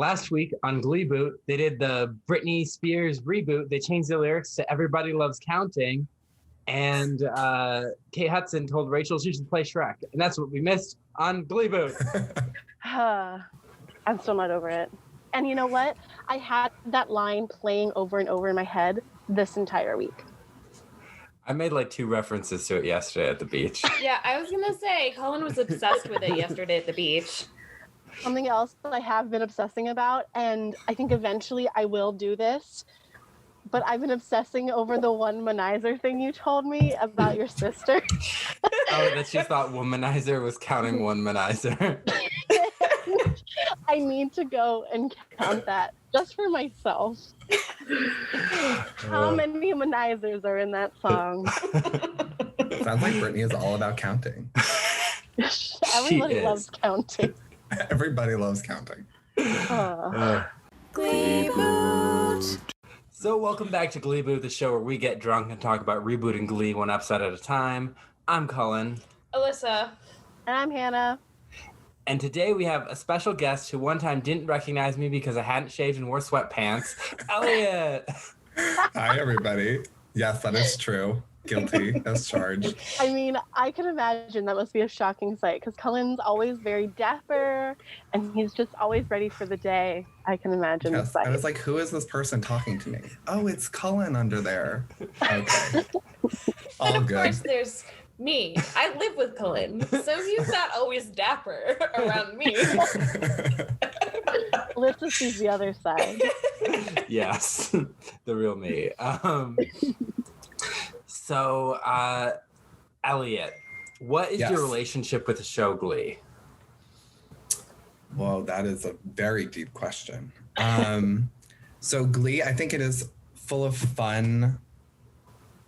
last week on Gleeboot, they did the Britney Spears reboot. They changed the lyrics to Everybody Loves Counting. And Kate Hudson told Rachel she should play Shrek. And that's what we missed on Gleeboot. I'm still not over it. And you know what? I had that line playing over and over in my head this entire week. I made like 2 references to it yesterday at the beach. Yeah, I was going to say, Cullen was obsessed with it yesterday at the beach. Something else that I have been obsessing about, and I think eventually I will do this, but I've been obsessing over the womanizer thing you told me about your sister. Oh, that she thought womanizer was counting womanizer. I need to go and count that just for myself. How many womanizers are in that song? Sounds like Brittany is all about counting. Everybody loves counting. Everybody loves counting. Gleeboot. So welcome back to Gleeboot, the show where we get drunk and talk about rebooting Glee one episode at a time. I'm Cullen. Alyssa. And I'm Hannah. And today we have a special guest who one time didn't recognize me because I hadn't shaved and wore sweatpants, Elliott. Hi, everybody. Yes, that is true. Guilty as charged. I mean, I can imagine that must be a shocking sight because Cullen's always very dapper and he's just always ready for the day. I can imagine the sight. I was like, who is this person talking to me? Oh, it's Cullen under there. Okay. All And of good. course, there's me. I live with Cullen, so he's not always dapper around me. Alyssa sees the other side. Yes, the real me. So, Elliott, what is your relationship with the show Glee? Well, that is a very deep question. So Glee, I think it is full of fun,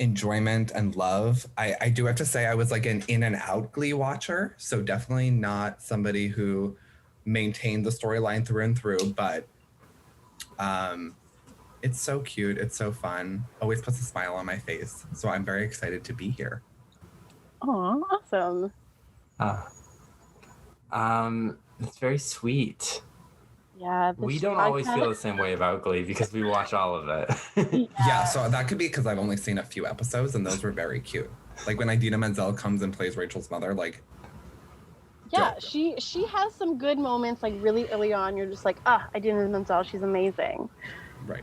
enjoyment, and love. I do have to say I was like an in and out Glee watcher, so definitely not somebody who maintained the storyline through and through, but it's so cute. It's so fun. Always puts a smile on my face. So I'm very excited to be here. Aw, awesome. It's very sweet. Yeah. We don't always feel the same way about Glee because we watch all of it. Yeah, so that could be because I've only seen a few episodes and those were very cute. Like when Idina Menzel comes and plays Rachel's mother, like. Yeah, she has some good moments, like really early on. You're just like, Idina Menzel, she's amazing. Right.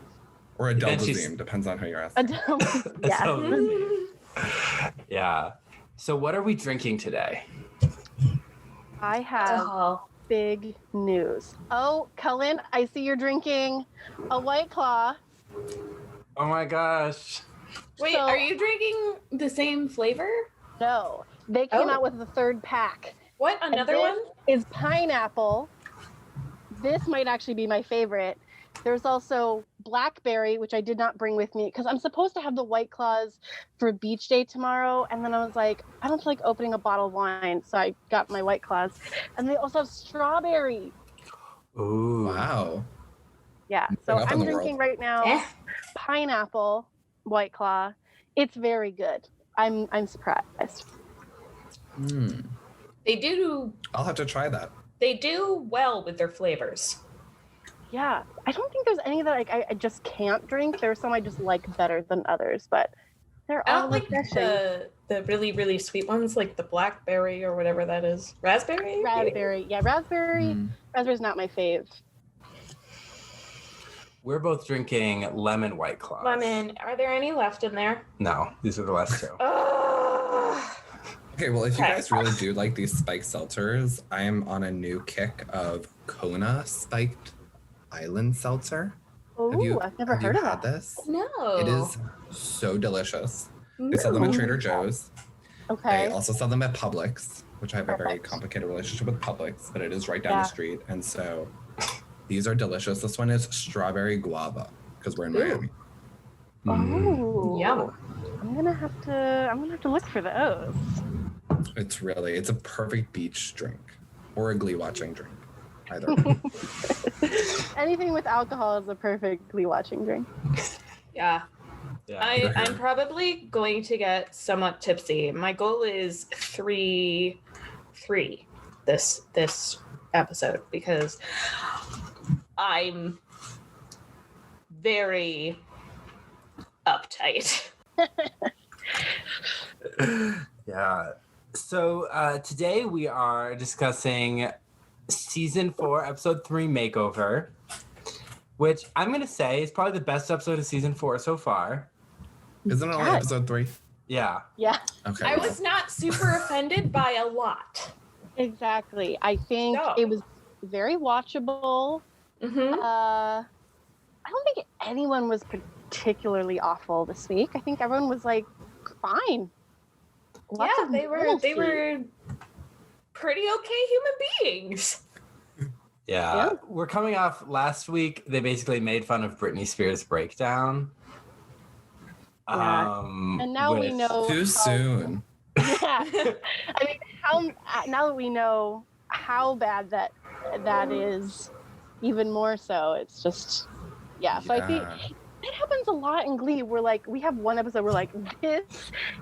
Or Adele Dazeem, depends on who you're asking. Yeah. So what are we drinking today? I have big news. Oh, Cullen, I see you're drinking a White Claw. Oh my gosh. Wait, are you drinking the same flavor? No, they came out with the 3rd pack. What, another one? Is pineapple. This might actually be my favorite. There's also blackberry, which I did not bring with me because I'm supposed to have the White Claws for beach day tomorrow. And then I was like, I don't feel like opening a bottle of wine. So I got my White Claws. And they also have strawberry. Ooh. Wow. Yeah. So I'm drinking right now pineapple White Claw. It's very good. I'm surprised. They do. I'll have to try that. They do well with their flavors. Yeah, I don't think there's any that I just can't drink. There's some I just like better than others, but they're all refreshing. The really, really sweet ones, like the blackberry or whatever that is. Raspberry? Raspberry. Yeah, raspberry. Raspberry's not my fave. We're both drinking lemon White Claws. Lemon. Are there any left in there? No, these are the last 2. Okay, well, if you guys really do like these spiked seltzers, I am on a new kick of Kona spiked island seltzer. Oh, I've never heard of that. This? No. It is so delicious. They sell them at Trader Joe's. Okay. They also sell them at Publix, which I have a very complicated relationship with Publix, but it is right down the street. And so these are delicious. This one is strawberry guava because we're in Miami. Oh, yum. I'm gonna have to look for those. It's a perfect beach drink or a Glee watching drink. Either. Anything with alcohol is a perfect Glee watching drink. Yeah. I'm probably going to get somewhat tipsy. My goal is 3 this episode because I'm very uptight. Yeah. So today we are discussing season 4, episode 3, Makeover, which I'm going to say is probably the best episode of season 4 so far. Isn't it only episode 3? Yeah. Yeah. Okay. I was not super offended by a lot. Exactly. I think So. it was very watchable. Mm-hmm. I don't think anyone was particularly awful this week. I think everyone was like fine. Lots Yeah, of they were pretty okay human beings. Yeah. We're coming off last week. They basically made fun of Britney Spears' breakdown. Yeah. And now we know Too soon. Yeah. I mean, now that we know how bad that is, even more so, it's just, yeah. So I think it happens a lot in Glee. We're like, we have one episode we're like, this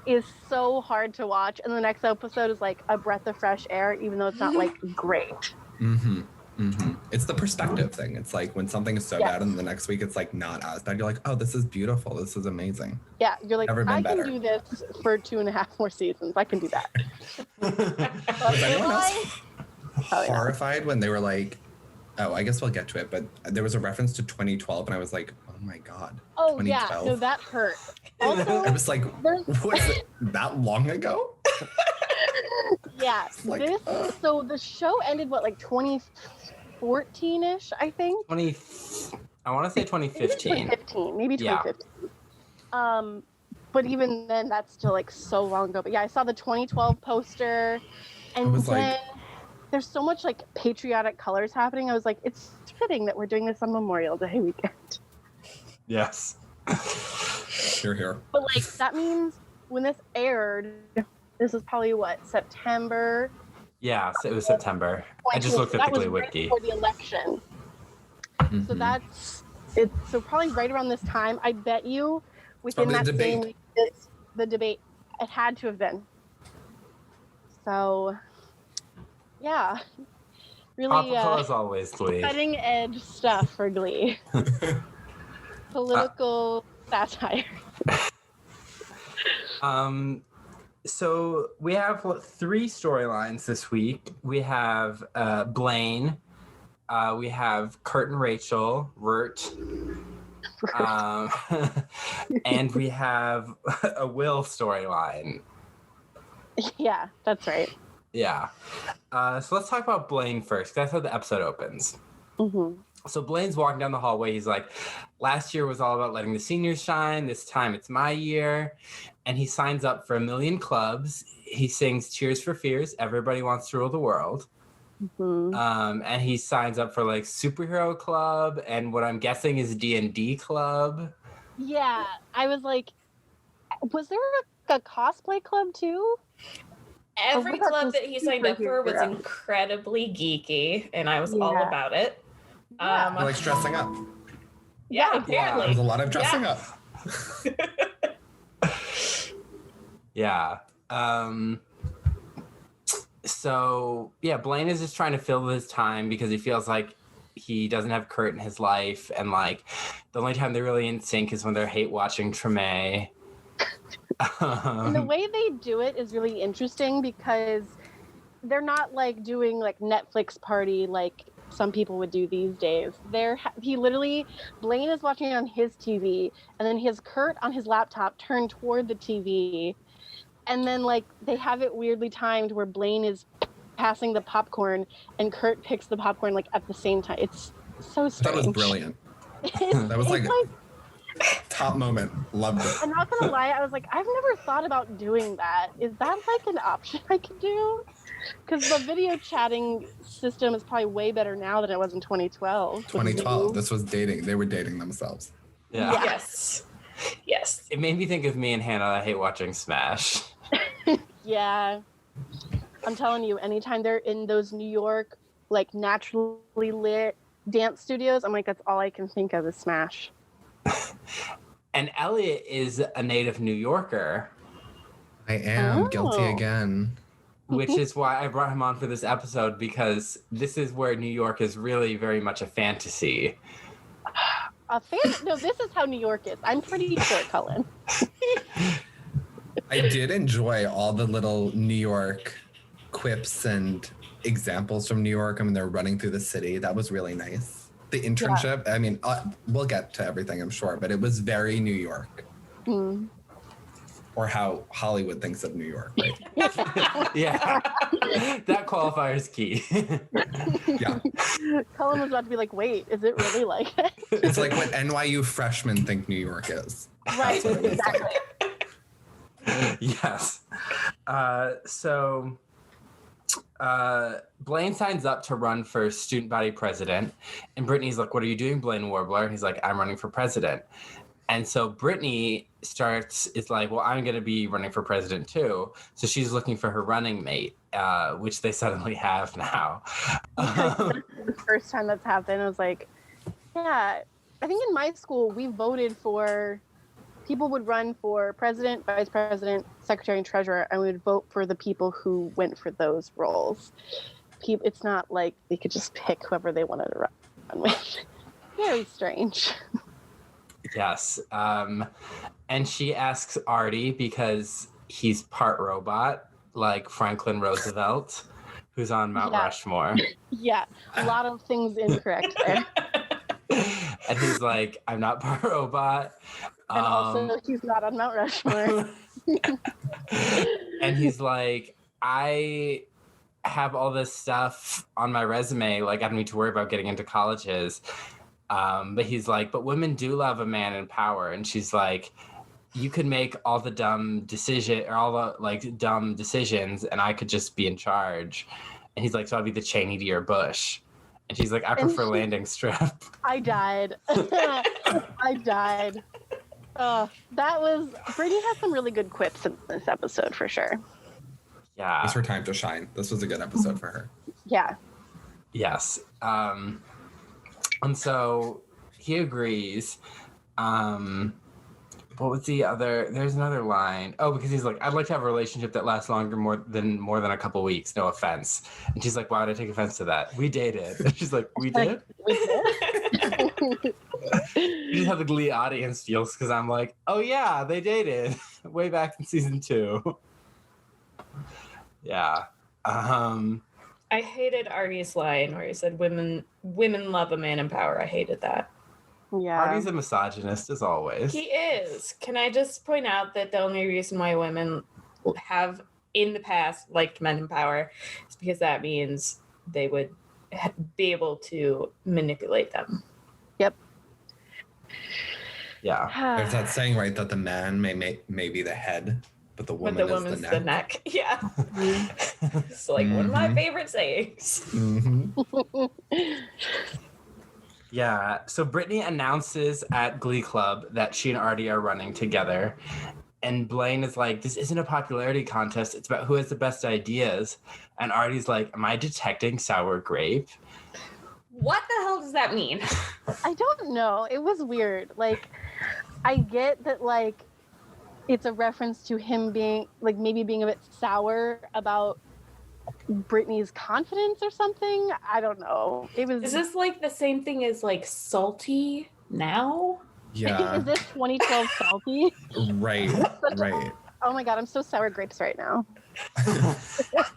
is so hard to watch, and the next episode is like a breath of fresh air, even though it's not like great. Mm-hmm. Mm-hmm. It's the perspective thing. It's like when something is so bad and the next week it's like not as bad. You're like, oh, this is beautiful. This is amazing. Yeah, you're like, I better. can do this for 2.5 more seasons. I can do that. Was anyone else Probably not. horrified when they were like, oh, I guess we'll get to it, but there was a reference to 2012 and I was like, oh my God. Oh yeah, 2012. no, that hurt. Also, I was like, was it that long ago? yeah, Like, so the show ended what, like 2014-ish, I think. I want to say 2015. Maybe 2015. But even then, that's still like so long ago. But yeah, I saw the 2012 poster, and was then like, there's so much like patriotic colors happening. I was like, it's fitting that we're doing this on Memorial Day weekend. Yes. here. But like that means when this aired, this was probably what, September? Yeah, so it was September. I just looked at the Glee wiki. For the election. Mm-hmm. So it's probably right around this time. I bet you within that same week, the debate, it had to have been. So, yeah, really as always, Glee. cutting edge stuff for Glee. Political satire. So we have 3 storylines this week. We have Blaine. We have Kurt and Rachel, Wirt. And we have a Will storyline. Yeah, that's right. Yeah. So let's talk about Blaine first. That's how the episode opens. Mm-hmm. So Blaine's walking down the hallway. He's like, last year was all about letting the seniors shine. This time it's my year. And he signs up for 1 million clubs. He sings Cheers for Fears. Everybody wants to rule the world. Mm-hmm. And he signs up for like superhero club and what I'm guessing is D&D club. Yeah, I was like, was there a cosplay club too? Every club that he signed up for was incredibly geeky, and I was all about it. Yeah. I like dressing up. Yeah, Yeah. apparently. There's a lot of dressing up. Yeah. So yeah, Blaine is just trying to fill his time because he feels like he doesn't have Kurt in his life, and like the only time they're really in sync is when they're hate watching Treme. And the way they do it is really interesting because they're not like doing like Netflix party like some people would do these days. Blaine is watching it on his TV, and then he has Kurt on his laptop turned toward the TV, and then like they have it weirdly timed where Blaine is passing the popcorn and Kurt picks the popcorn like at the same time. It's so strange. That was brilliant. That was like top moment. Loved it. I'm not gonna lie, I was like, I've never thought about doing that. Is that like an option I could do? Because the video chatting system is probably way better now than it was in 2012. 2012. This was dating. They were dating themselves. Yeah. Yes. It made me think of me and Hannah. I hate watching Smash. Yeah. I'm telling you, anytime they're in those New York, like naturally lit dance studios, I'm like, that's all I can think of is Smash. And Elliott is a native New Yorker. I am guilty again. which is why I brought him on for this episode, because this is where New York is really very much a fantasy. No, this is how New York is. I'm pretty sure, Cullen. I did enjoy all the little New York quips and examples from New York. I mean, they're running through the city. That was really nice. The internship, I mean, we'll get to everything, I'm sure, but it was very New York. Mm. Or how Hollywood thinks of New York, right? Yeah. That qualifier is key. Yeah. Cullen was about to be like, wait, is it really like that? It's like what NYU freshmen think New York is. Right, That's what it was exactly. like. Yes. So Blaine signs up to run for student body president. And Brittany's like, what are you doing, Blaine Warbler? And he's like, I'm running for president. And so Brittany is like, well, I'm going to be running for president too. So she's looking for her running mate, which they suddenly have now. The first time that's happened, I was like, yeah, I think in my school, we voted for, people would run for president, vice president, secretary, and treasurer, and we would vote for the people who went for those roles. It's not like they could just pick whoever they wanted to run with. Very strange. Yes. And she asks Artie because he's part robot, like Franklin Roosevelt, who's on Mount Rushmore. Yeah, a lot of things incorrect there. And he's like, I'm not part robot. And also, he's not on Mount Rushmore. And he's like, I have all this stuff on my resume, like I don't need to worry about getting into colleges. But he's like, but women do love a man in power. And she's like, you could make all the dumb decisions, and I could just be in charge. And he's like, so I'll be the Cheney to your Bush. And she's like, I prefer landing strip. I died. I died. Brady has some really good quips in this episode for sure. Yeah. It's her time to shine. This was a good episode for her. Yeah. Yes. And so he agrees. What was the other? There's another line. Oh, because he's like, I'd like to have a relationship that lasts more than a couple weeks. No offense. And she's like, why would I take offense to that? We dated. And she's like, we did? We did? You just have the Glee audience feels, because I'm like, oh yeah, they dated way back in season 2. Yeah. I hated Artie's line where he said, women love a man in power. I hated that. Yeah. Artie's a misogynist, as always. He is. Can I just point out that the only reason why women have in the past liked men in power is because that means they would be able to manipulate them. Yep. Yeah. There's that saying, right, that the man may be the head, but the woman's the neck. Yeah. It's like one of my favorite sayings. Mm-hmm. Yeah. So Brittany announces at Glee Club that she and Artie are running together. And Blaine is like, this isn't a popularity contest. It's about who has the best ideas. And Artie's like, am I detecting sour grape? What the hell does that mean? I don't know. It was weird. Like, I get that, like, it's a reference to him being, like, maybe being a bit sour about Brittany's confidence or something. I don't know. Is this like the same thing as like salty now? Yeah. Is this 2012 salty? Right. Oh my god, I'm so sour grapes right now.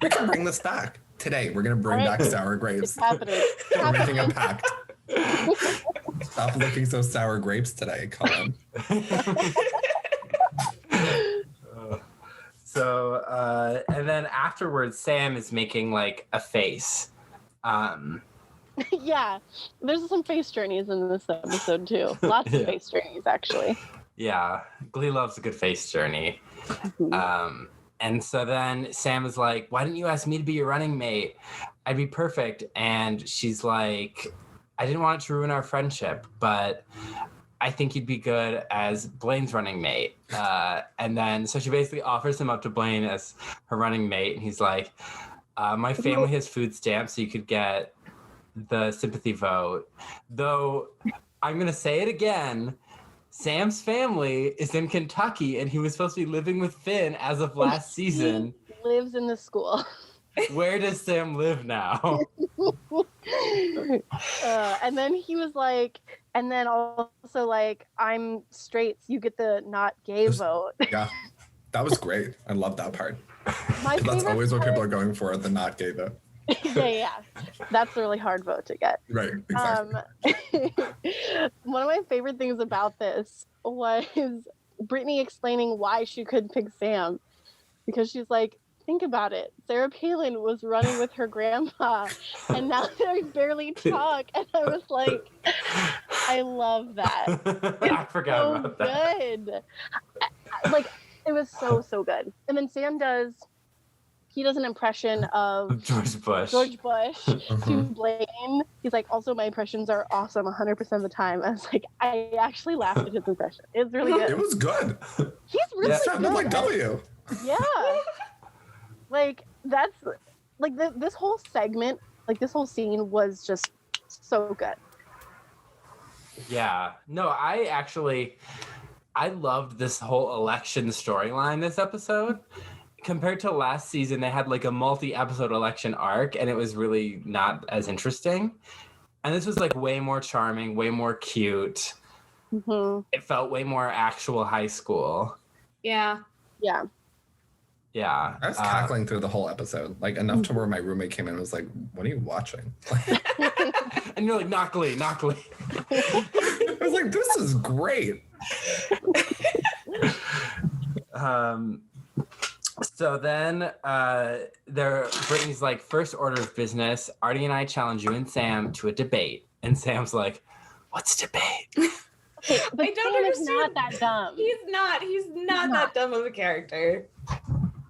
We can bring this back today. We're gonna bring back sour grapes. It's happening. We're making a pact. Stop looking so sour grapes today, Cullen. So, and then afterwards, Sam is making like a face. Yeah, there's some face journeys in this episode too. Lots of face journeys, actually. Yeah, Glee loves a good face journey. And so then Sam is like, why didn't you ask me to be your running mate? I'd be perfect. And she's like, I didn't want it to ruin our friendship, but I think you'd be good as Blaine's running mate. And then, so she basically offers him up to Blaine as her running mate. And he's like, my family has food stamps, so you could get the sympathy vote. Though, I'm going to say it again, Sam's family is in Kentucky, and he was supposed to be living with Finn as of last season. lives in the school. Where does Sam live now? And then he was like, and then also like, I'm straight, so you get the not gay vote. Yeah, that was great. I love that part. My That's favorite always what part- people are going for, the not gay vote. yeah. That's a really hard vote to get. Right, exactly. One of my favorite things about this was Brittany explaining why she couldn't pick Sam, because she's like, think about it. Sarah Palin was running with her grandpa, and now they barely talk. And I was like, I love that. I forgot about that. Good. Like, it was so good. And then Sam does an impression of George Bush. To Blaine. He's like, also my impressions are awesome 100% of the time. I was like, I actually laughed at his impression. It's really good. It was good. He's really It sounded good. like W. Yeah. Like, that's like this whole segment, like this whole scene was just so good. Yeah. No, I loved this whole election storyline this episode. Compared to last season, they had like a multi-episode election arc, and it was really not as interesting. And this was like way more charming, way more cute. Mm-hmm. It felt way more actual high school. Yeah. Yeah. Yeah. I was cackling through the whole episode, like enough to where my roommate came in and was like, what are you watching? And you're like, not Glee, not Glee. I was like, this is great. So then Brittany's like, first order of business, Artie and I challenge you and Sam to a debate. And Sam's like, what's debate? Okay, but I don't Sam is understand. not that dumb. He's not that dumb of a character.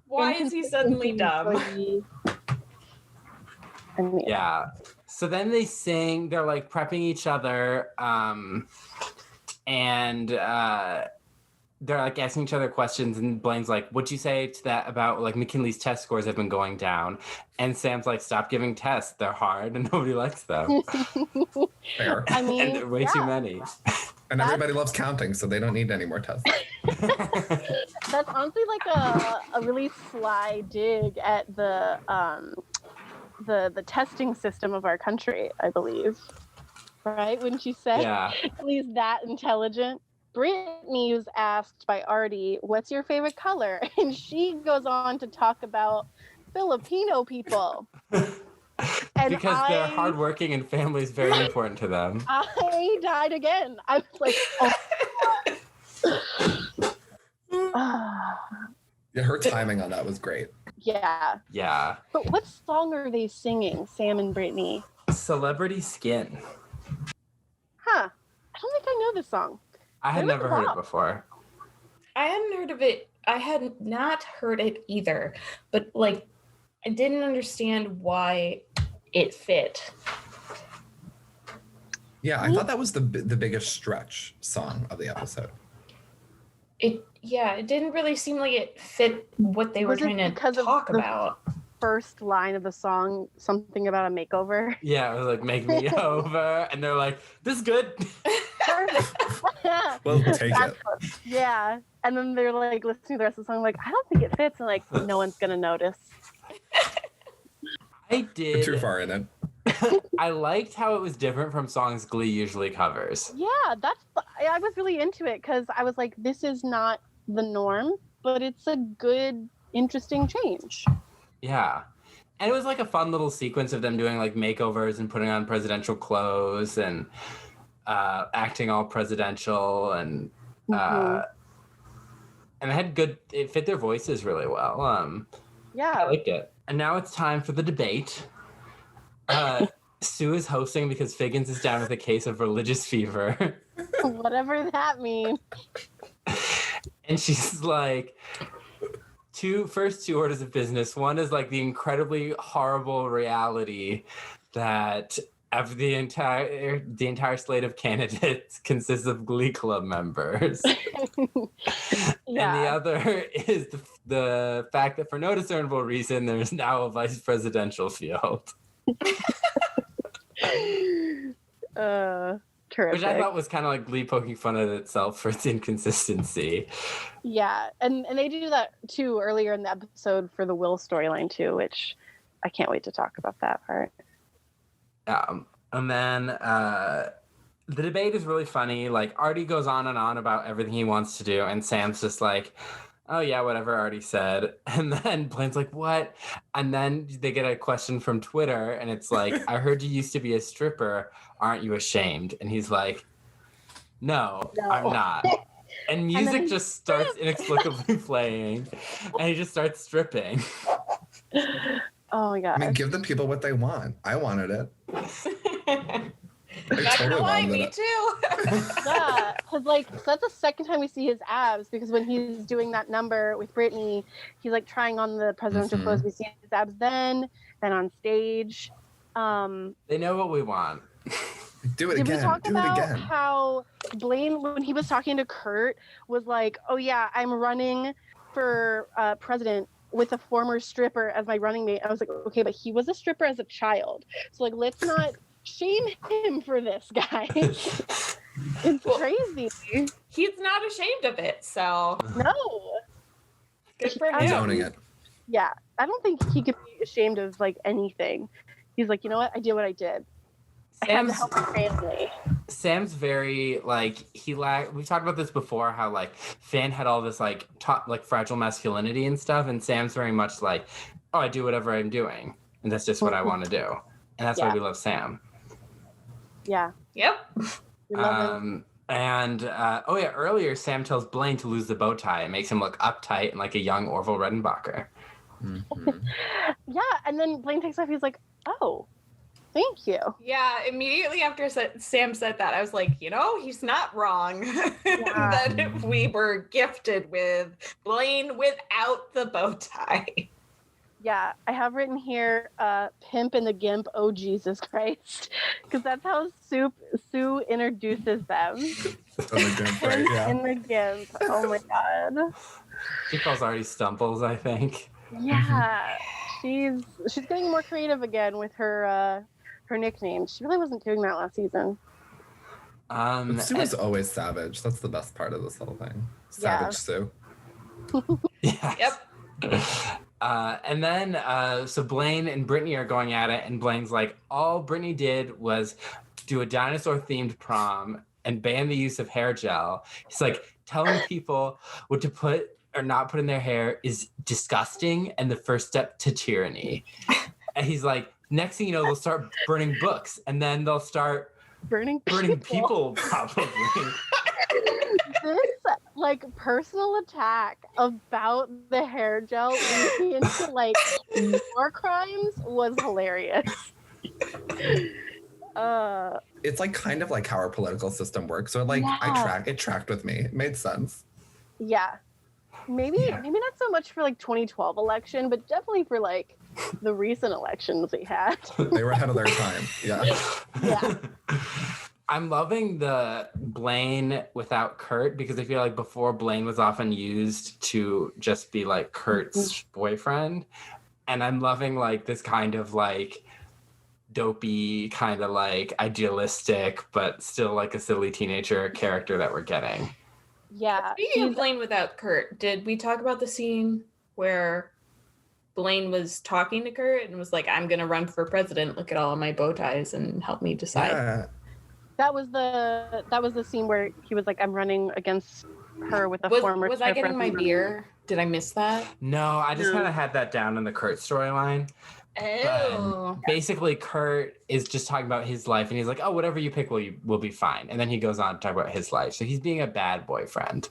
Why is he suddenly dumb? I mean, Yeah. So then they sing, they're like prepping each other, and they're like asking each other questions, and Blaine's like, what'd you say to that about like McKinley's test scores have been going down? And Sam's like, stop giving tests, they're hard and nobody likes them. Fair. I mean, And there are way too many. And everybody loves counting, so they don't need any more tests. that's honestly like a really sly dig at the testing system of our country, I believe. Right? Wouldn't you say? Yeah. At least that intelligent. Brittany was asked by Artie, what's your favorite color? And she goes on to talk about Filipino people. And Because they're hardworking and family is very important to them. I died again. I was like, oh. Yeah, her timing on that was great. Yeah. Yeah. But what song are they singing, Sam and Brittany? Celebrity Skin. Huh. I don't think I know this song. I had What was never it heard it about? before. I hadn't heard of it. I had not heard it either. But like, I didn't understand why it fit. Yeah, I thought that was the biggest stretch song of the episode. It didn't really seem like it fit what they were Was it trying to because of talk the- about. First line of the song, something about a makeover. Yeah, it was like, make me over. And they're like, this is good. Well, take it. Yeah. And then they're like listening to the rest of the song, like, I don't think it fits. And like, no one's going to notice. I We're too did. far in it. I liked how it was different from songs Glee usually covers. Yeah, I was really into it because I was like, this is not the norm, but it's a good, interesting change. Yeah. And it was like a fun little sequence of them doing like makeovers and putting on presidential clothes and acting all presidential and Mhm. it fit their voices really well. I Yeah. liked it. And now it's time for the debate. Sue is hosting because Figgins is down with a case of religious fever. Whatever that means. And she's like, first two orders of business. One is like the incredibly horrible reality that the entire slate of candidates consists of Glee Club members. And the other is the fact that for no discernible reason, there's now a vice presidential field. terrific. Which I thought was kind of like Glee poking fun at itself for its inconsistency. Yeah, and they do that too earlier in the episode for the Will storyline too, which I can't wait to talk about that part. And then the debate is really funny. Like, Artie goes on and on about everything he wants to do, and Sam's just like, oh yeah, whatever Artie said. And then Blaine's like, what? And then they get a question from Twitter, and it's like, I heard you used to be a stripper. Aren't you ashamed? And he's like, no. I'm not. And music just starts inexplicably playing, and he just starts stripping. Oh my god! I mean, give the people what they want. I wanted it. Not gonna lie, me too. Yeah, because like so that's the second time we see his abs, because when he's doing that number with Brittany, he's like trying on the presidential clothes. We see his abs then on stage. They know what we want. Do it Did again. we talk Do it about again. how Blaine, when he was talking to Kurt, was like, oh yeah, I'm running for president with a former stripper as my running mate. I was like, okay, but he was a stripper as a child. So like, let's not shame him for this, guys. It's crazy. He's not ashamed of it, so No. good for He's him. owning it. Yeah, I don't think he could be ashamed of like anything. He's like, you know what? I did what I did. I had to help my family. Sam's very like we've talked about this before, how like Fan had all this like fragile masculinity and stuff, and Sam's very much like, oh, I do whatever I'm doing, and that's just what I want to do, and that's why we love Sam. Yeah. Yep. We love him. And earlier Sam tells Blaine to lose the bow tie. It makes him look uptight and like a young Orville Redenbacher. Yeah, and then Blaine takes off. He's like, oh, thank you. Yeah, immediately after Sam said that, I was like, he's not wrong. That if we were gifted with Blaine without the bow tie. Yeah, I have written here, Pimp and the Gimp, oh Jesus Christ. Because that's how Sue introduces them. Pimp and the Gimp. Oh my god. She calls Artie Stumples, I think. Yeah. She's getting more creative again with her nickname. She really wasn't doing that last season. Sue is always savage. That's the best part of this whole thing. Savage Sue. Yes. Yep. And then, so Blaine and Brittany are going at it, and Blaine's like, all Brittany did was do a dinosaur-themed prom and ban the use of hair gel. He's like, telling people what to put or not put in their hair is disgusting and the first step to tyranny. And he's like, next thing you know, they'll start burning books, and then they'll start burning people probably. This like personal attack about the hair gel leading into like war crimes was hilarious. It's like kind of like how our political system works. So like it tracked with me. It made sense. Yeah. Maybe not so much for like 2012 election, but definitely for like the recent elections we had. They were ahead of their time. Yeah. Yeah. I'm loving the Blaine without Kurt, because I feel like before Blaine was often used to just be like Kurt's boyfriend. And I'm loving like this kind of like dopey, kind of like idealistic, but still like a silly teenager character that we're getting. Yeah. Speaking of Blaine without Kurt, did we talk about the scene where Blaine was talking to Kurt and was like, I'm going to run for president. Look at all of my bow ties and help me decide. Yeah. That was the scene where he was like, I'm running against her with a former. Was I getting my beer? Did I miss that? No, I just kind of had that down in the Kurt storyline. Oh. Basically, Kurt is just talking about his life, and he's like, oh, whatever you pick will be fine. And then he goes on to talk about his life. So he's being a bad boyfriend.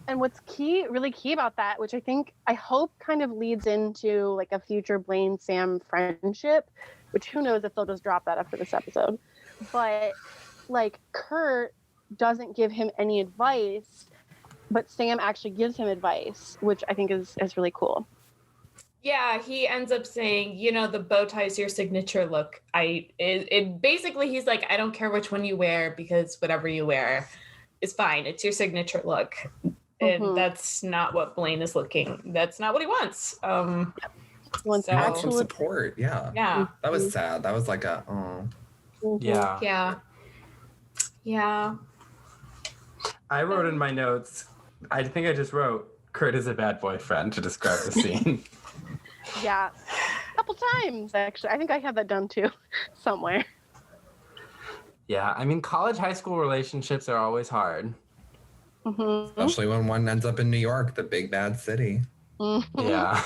And what's really key about that, which I hope kind of leads into like a future Blaine-Sam friendship, which who knows if they'll just drop that after this episode. But like Kurt doesn't give him any advice, but Sam actually gives him advice, which I think is really cool. Yeah, he ends up saying, the bow tie is your signature look. Basically he's like, I don't care which one you wear, because whatever you wear is fine. It's your signature look. And that's not what Blaine is looking. That's not what he wants. He wants some support. Yeah. Yeah. That was sad. That was like a, oh. Yeah. Yeah. I wrote in my notes, I think I just wrote, Kurt is a bad boyfriend to describe the scene. Yeah. A couple times, actually. I think I have that done too, somewhere. Yeah, I mean, college, high school relationships are always hard. Mm-hmm. Especially when one ends up in New York, the big bad city. Mm-hmm. Yeah.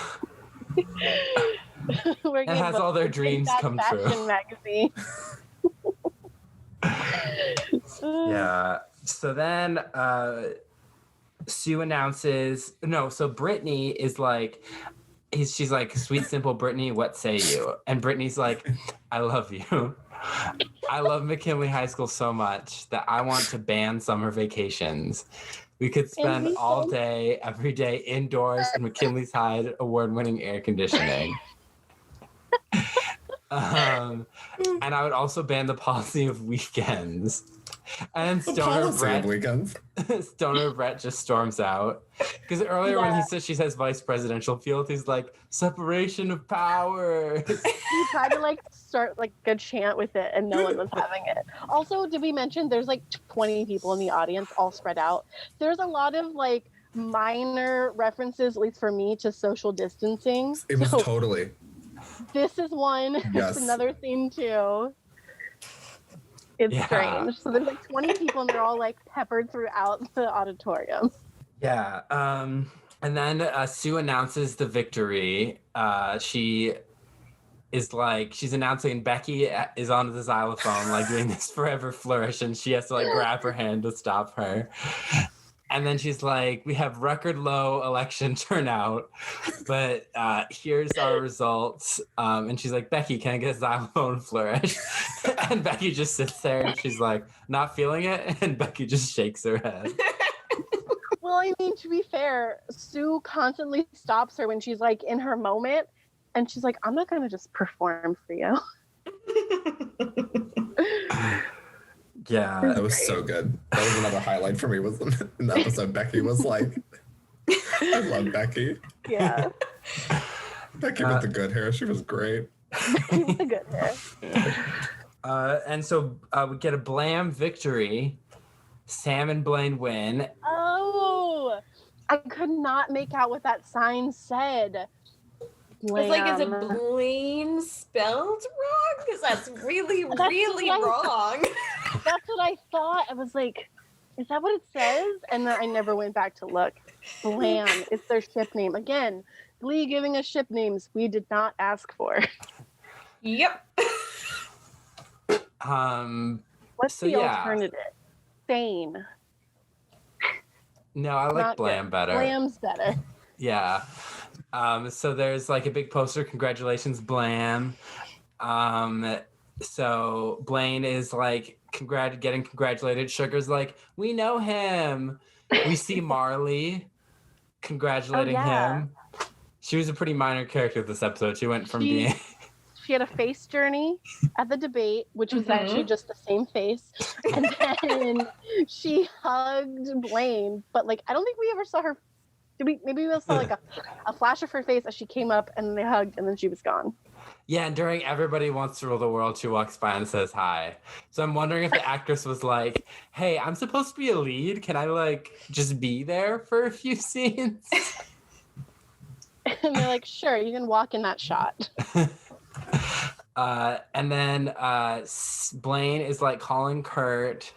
It has all their dreams come true. Magazine. Yeah. So then Sue announces, so Brittany is like, she's like, sweet, simple Brittany, what say you? And Brittany's like, I love you. I love McKinley High School so much that I want to ban summer vacations. We could spend all day, every day indoors in McKinley's High award-winning air conditioning. And I would also ban the policy of weekends. And Stoner Brett just storms out. Because earlier when he says she says vice presidential field, he's like, separation of powers. He tried to start a chant with it and no one was having it. Also, did we mention there's 20 people in the audience all spread out? There's a lot of minor references, at least for me, to social distancing. It was totally. This is one. Yes. It's another theme too. It's strange. So there's 20 people and they're all peppered throughout the auditorium. Yeah. And then Sue announces the victory. She is she's announcing Becky is on the xylophone, doing this forever flourish, and she has to grab her hand to stop her. And then she's like, we have record low election turnout, but here's our results. And she's like, Becky, can I get a xylophone flourish? And Becky just sits there and she's like, not feeling it. And Becky just shakes her head. Well, I mean, to be fair, Sue constantly stops her when she's in her moment. And she's like, I'm not going to just perform for you. Yeah. That was so good. That was another highlight for me, was in the episode Becky was like, I love Becky. Yeah. Becky with the good hair. She was great. Becky with the good hair. And so we get a blam victory. Sam and Blaine win. Oh, I could not make out what that sign said. Blam. It's is it Blaine spelled wrong? Because that's really wrong. That's what I thought. I was like, is that what it says? And then I never went back to look. Blam. It's their ship name. Again, Glee giving us ship names we did not ask for. Yep. What's the alternative? Sane. No, I like Blam better. Blam's better. Yeah. So there's a big poster, congratulations, Blam. So Blaine is getting congratulated. Sugar's like, we know him. We see Marley congratulating him. She was a pretty minor character this episode. She went from being... She had a face journey at the debate, which was actually just the same face. And then she hugged Blaine. But I don't think we ever saw her. Maybe we saw a flash of her face as she came up and they hugged and then she was gone. Yeah, and during Everybody Wants to Rule the World, she walks by and says hi. So I'm wondering if the actress was like, hey, I'm supposed to be a lead. Can I just be there for a few scenes? And they're like, sure, you can walk in that shot. And then Blaine is calling Kurt,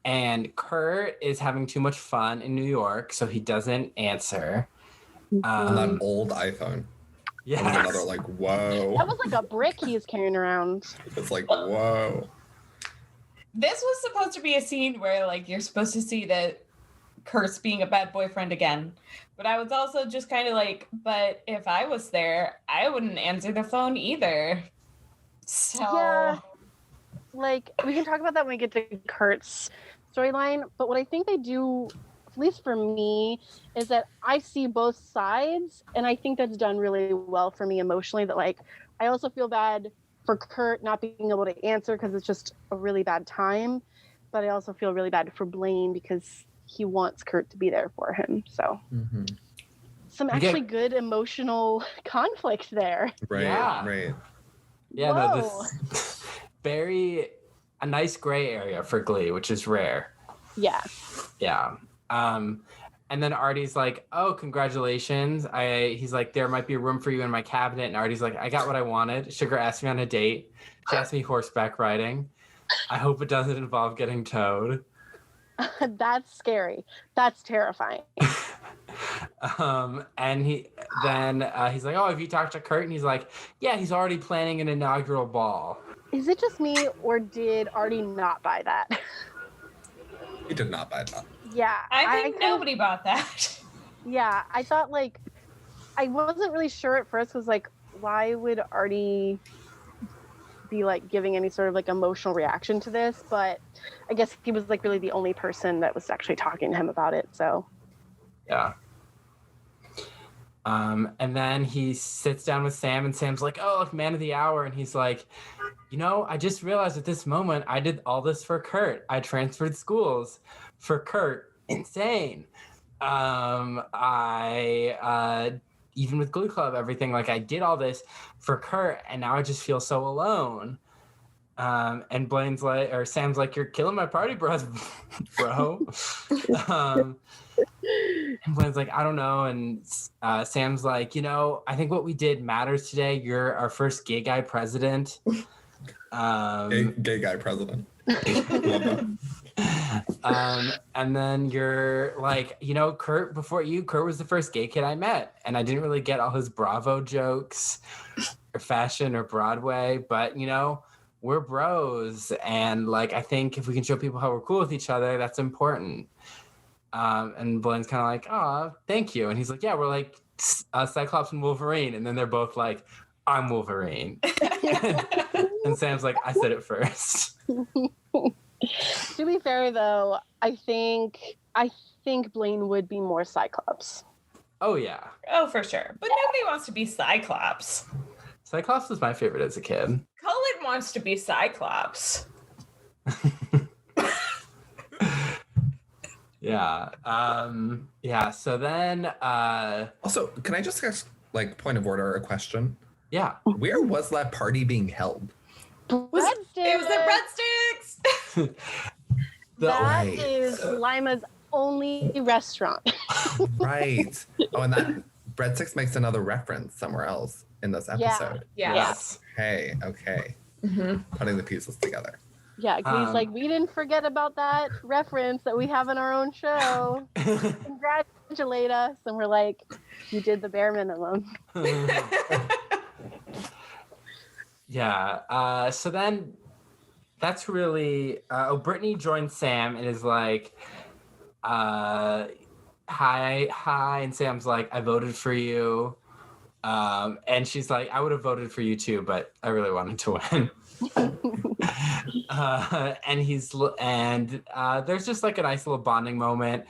and Kurt is having too much fun in New York, so he doesn't answer. On that old iPhone. Yeah. Another whoa. That was a brick he's carrying around. It's whoa. This was supposed to be a scene where you're supposed to see that Kurt's being a bad boyfriend again. But I was also just kind of but if I was there, I wouldn't answer the phone either. So yeah, we can talk about that when we get to Kurt's storyline. But what I think they do, at least for me, is that I see both sides, and I think that's done really well for me emotionally. That I also feel bad for Kurt not being able to answer because it's just a really bad time, but I also feel really bad for Blaine because he wants Kurt to be there for him. So some actually good emotional conflict there. Right. Yeah. Right. Yeah, Whoa. no, this very a nice gray area for Glee, which is rare. Yeah. Yeah. And then Artie's like, oh, congratulations. He's like, there might be a room for you in my cabinet. And Artie's like, I got what I wanted. Sugar asked me on a date. She asked me horseback riding. I hope it doesn't involve getting towed. That's scary. That's terrifying. And he's like, oh, have you talked to Kurt? And he's like, yeah, he's already planning an inaugural ball. Is it just me, or did Artie not buy that? He did not buy that. Yeah. I think nobody bought that. Yeah, I thought, like, I wasn't really sure at first, was like, why would Artie be like giving any sort of like emotional reaction to this? But I guess he was like really the only person that was actually talking to him about it. So yeah. And then he sits down with Sam, and Sam's like, oh, look, man of the hour. And he's like, you know, I just realized at this moment I did all this for Kurt. I transferred schools for Kurt. Insane. Even with Glee Club, everything, like, I did all this for Kurt, and now I just feel so alone. And Blaine's like, or Sam's like, you're killing my party, bro. And Blaine's like, I don't know. And Sam's like, you know, I think what we did matters today. You're our first gay guy president. Gay guy president. Love that. And then you're like, you know, Kurt was the first gay kid I met, and I didn't really get all his Bravo jokes or fashion or Broadway, but, you know, we're bros, and like, I think if we can show people how we're cool with each other, that's important. And Blaine's kind of like, oh, thank you. And he's like, yeah, we're like Cyclops and Wolverine. And then they're both like, I'm Wolverine. And Sam's like, I said it first. to be fair, though, I think Blaine would be more Cyclops. Oh, yeah. Oh, for sure. But nobody wants to be Cyclops. Cyclops was my favorite as a kid. Cullen wants to be Cyclops. Yeah. Yeah. So then. Also, can I just ask, like, point of order, a question? Yeah. Where was that party being held? It was the breadsticks. That is Lima's only restaurant. Right. Oh, and that breadsticks makes another reference somewhere else in this episode. Yeah. Yes. Okay. Mm-hmm. Putting the pieces together. Yeah, Glee's like, we didn't forget about that reference that we have in our own show. Congratulate us. And we're like, you did the bare minimum. Yeah. So then that's really, Brittany joins Sam and is like, hi. And Sam's like, I voted for you. And she's like, I would have voted for you too, but I really wanted to win. And there's just like a nice little bonding moment.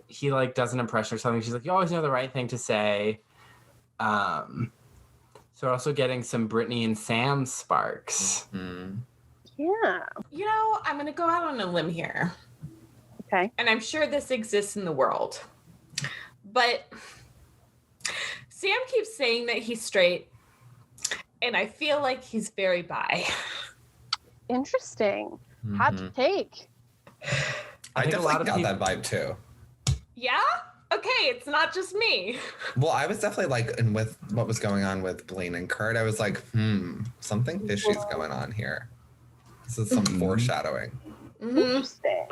He like does an impression or something. She's like, you always know the right thing to say. So we're also getting some Brittany and Sam sparks. Mm-hmm. Yeah. You know, I'm going to go out on a limb here. Okay. And I'm sure this exists in the world. But Sam keeps saying that he's straight, and I feel like he's very bi. Interesting. Mm-hmm. Hot take. I think a lot definitely of got that vibe too. Yeah? Okay, it's not just me. Well, I was definitely like, and with what was going on with Blaine and Kurt, I was like, something fishy's going on here. This is some foreshadowing. Mm-hmm. Interesting.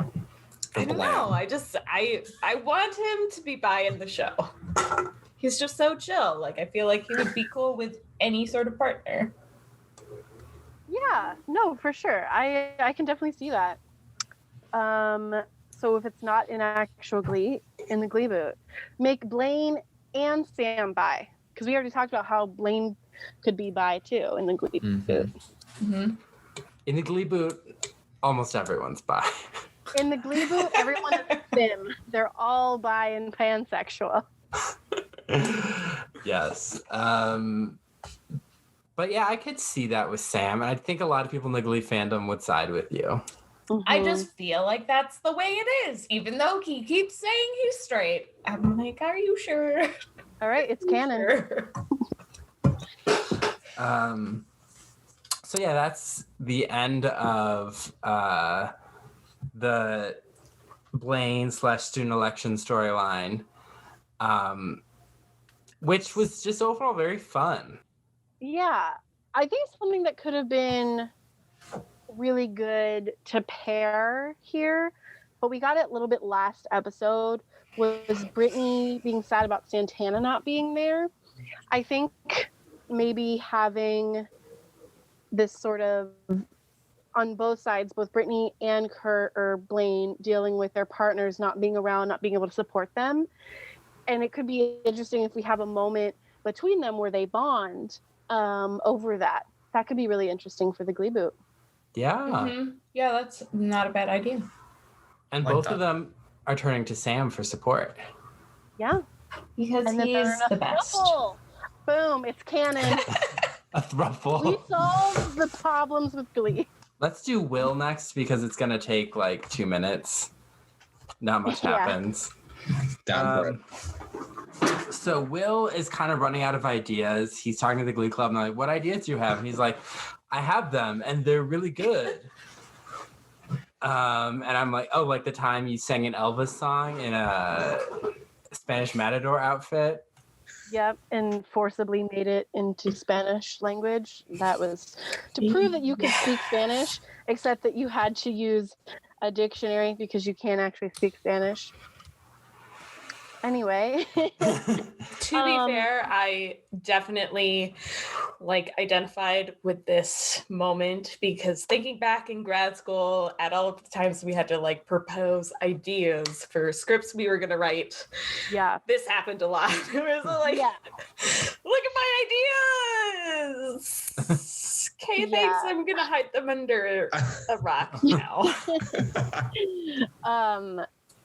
I don't know. I want him to be bi in the show. He's just so chill. Like, I feel like he would be cool with any sort of partner. Yeah, no, for sure. I can definitely see that. So if it's not in actual Glee, in the Gleeboot, make Blaine and Sam bi. Because we already talked about how Blaine could be bi too in the Gleeboot. Mm-hmm. In the Gleeboot, almost everyone's bi. In the Gleeboot, everyone is sim. They're all bi and pansexual. Yes. But yeah, I could see that with Sam, and I think a lot of people in the Glee fandom would side with you. Mm-hmm. I just feel like that's the way it is, even though he keeps saying he's straight. I'm like, are you sure? All right, it's canon. Sure. So yeah, that's the end of the Blaine / student election storyline, which was just overall very fun. Yeah, I think something that could have been really good to pair here, but we got it a little bit last episode, was Brittany being sad about Santana not being there. I think maybe having this sort of on both sides, both Brittany and Kurt or Blaine dealing with their partners not being around, not being able to support them. And it could be interesting if we have a moment between them where they bond over that. That could be really interesting for the Gleeboot. Yeah. Mm-hmm. Yeah, that's not a bad idea. And Like both that. of them are turning to Sam for support. Yeah. Because And then he they're is in a the best. throuple. Boom, it's canon. A thruple. We solved the problems with Glee. Let's do Will next because it's gonna take like 2 minutes. Not much Yeah. happens. Down for it. So Will is kind of running out of ideas. He's talking to the Glee Club and they're like, what ideas do you have? And he's like, I have them and they're really good. And I'm like, oh, like the time you sang an Elvis song in a Spanish matador outfit. Yep, and forcibly made it into Spanish language. That was to prove that you could speak Spanish, except that you had to use a dictionary because you can't actually speak Spanish. Anyway. To be fair, I definitely identified with this moment because thinking back in grad school at all of the times we had to propose ideas for scripts we were going to write. Yeah. This happened a lot. It was Yeah. look at my ideas. Kay thinks I'm going to hide them under a rock now.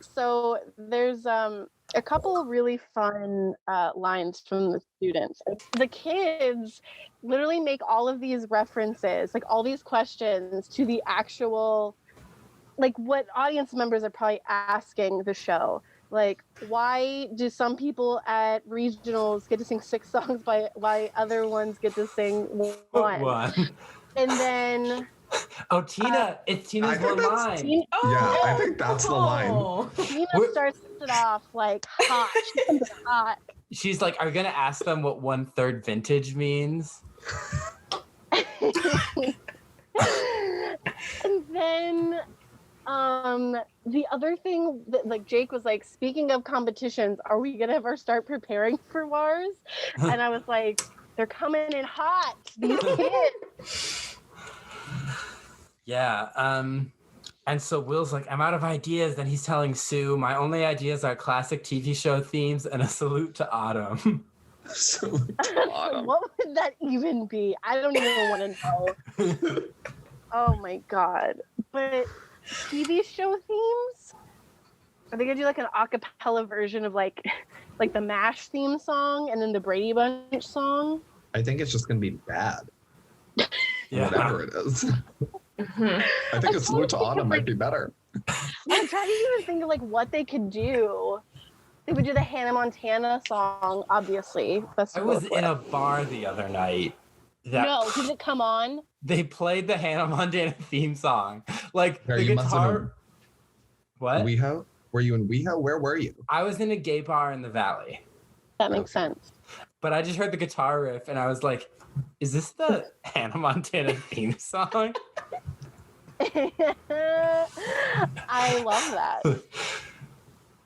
So there's a couple really fun lines from the students. The kids literally make all of these references, all these questions to the actual, what audience members are probably asking the show. Why do some people at regionals get to sing 6 songs why other ones get to sing one? And then... Oh, Tina! It's Tina's one line. Yeah, I think that's the line. Tina starts it off hot. She comes in hot. She's like, are you gonna ask them what 1/3 vintage means? And then the other thing that Jake was speaking of competitions, are we gonna ever start preparing for WARS? And I was like, they're coming in hot, these kids. Yeah. And so Will's like, I'm out of ideas. Then he's telling Sue, my only ideas are classic TV show themes and a salute to autumn. Salute to autumn. What would that even be? I don't even want to know. Oh my God. But TV show themes? Are they gonna do an a cappella version of the MASH theme song and then the Brady Bunch song? I think it's just gonna be bad. Yeah. Whatever it is. I think a salute to autumn might be better. I'm trying to even think of what they could do. They would do the Hannah Montana song, obviously. I was in a bar the other night. No, did it come on? They played the Hannah Montana theme song. The you must have guitar. been- What? WeHo? Were you in WeHo? Where were you? I was in a gay bar in the Valley. That makes sense. But I just heard the guitar riff and I was like, is this the Hannah Montana theme song? I love that.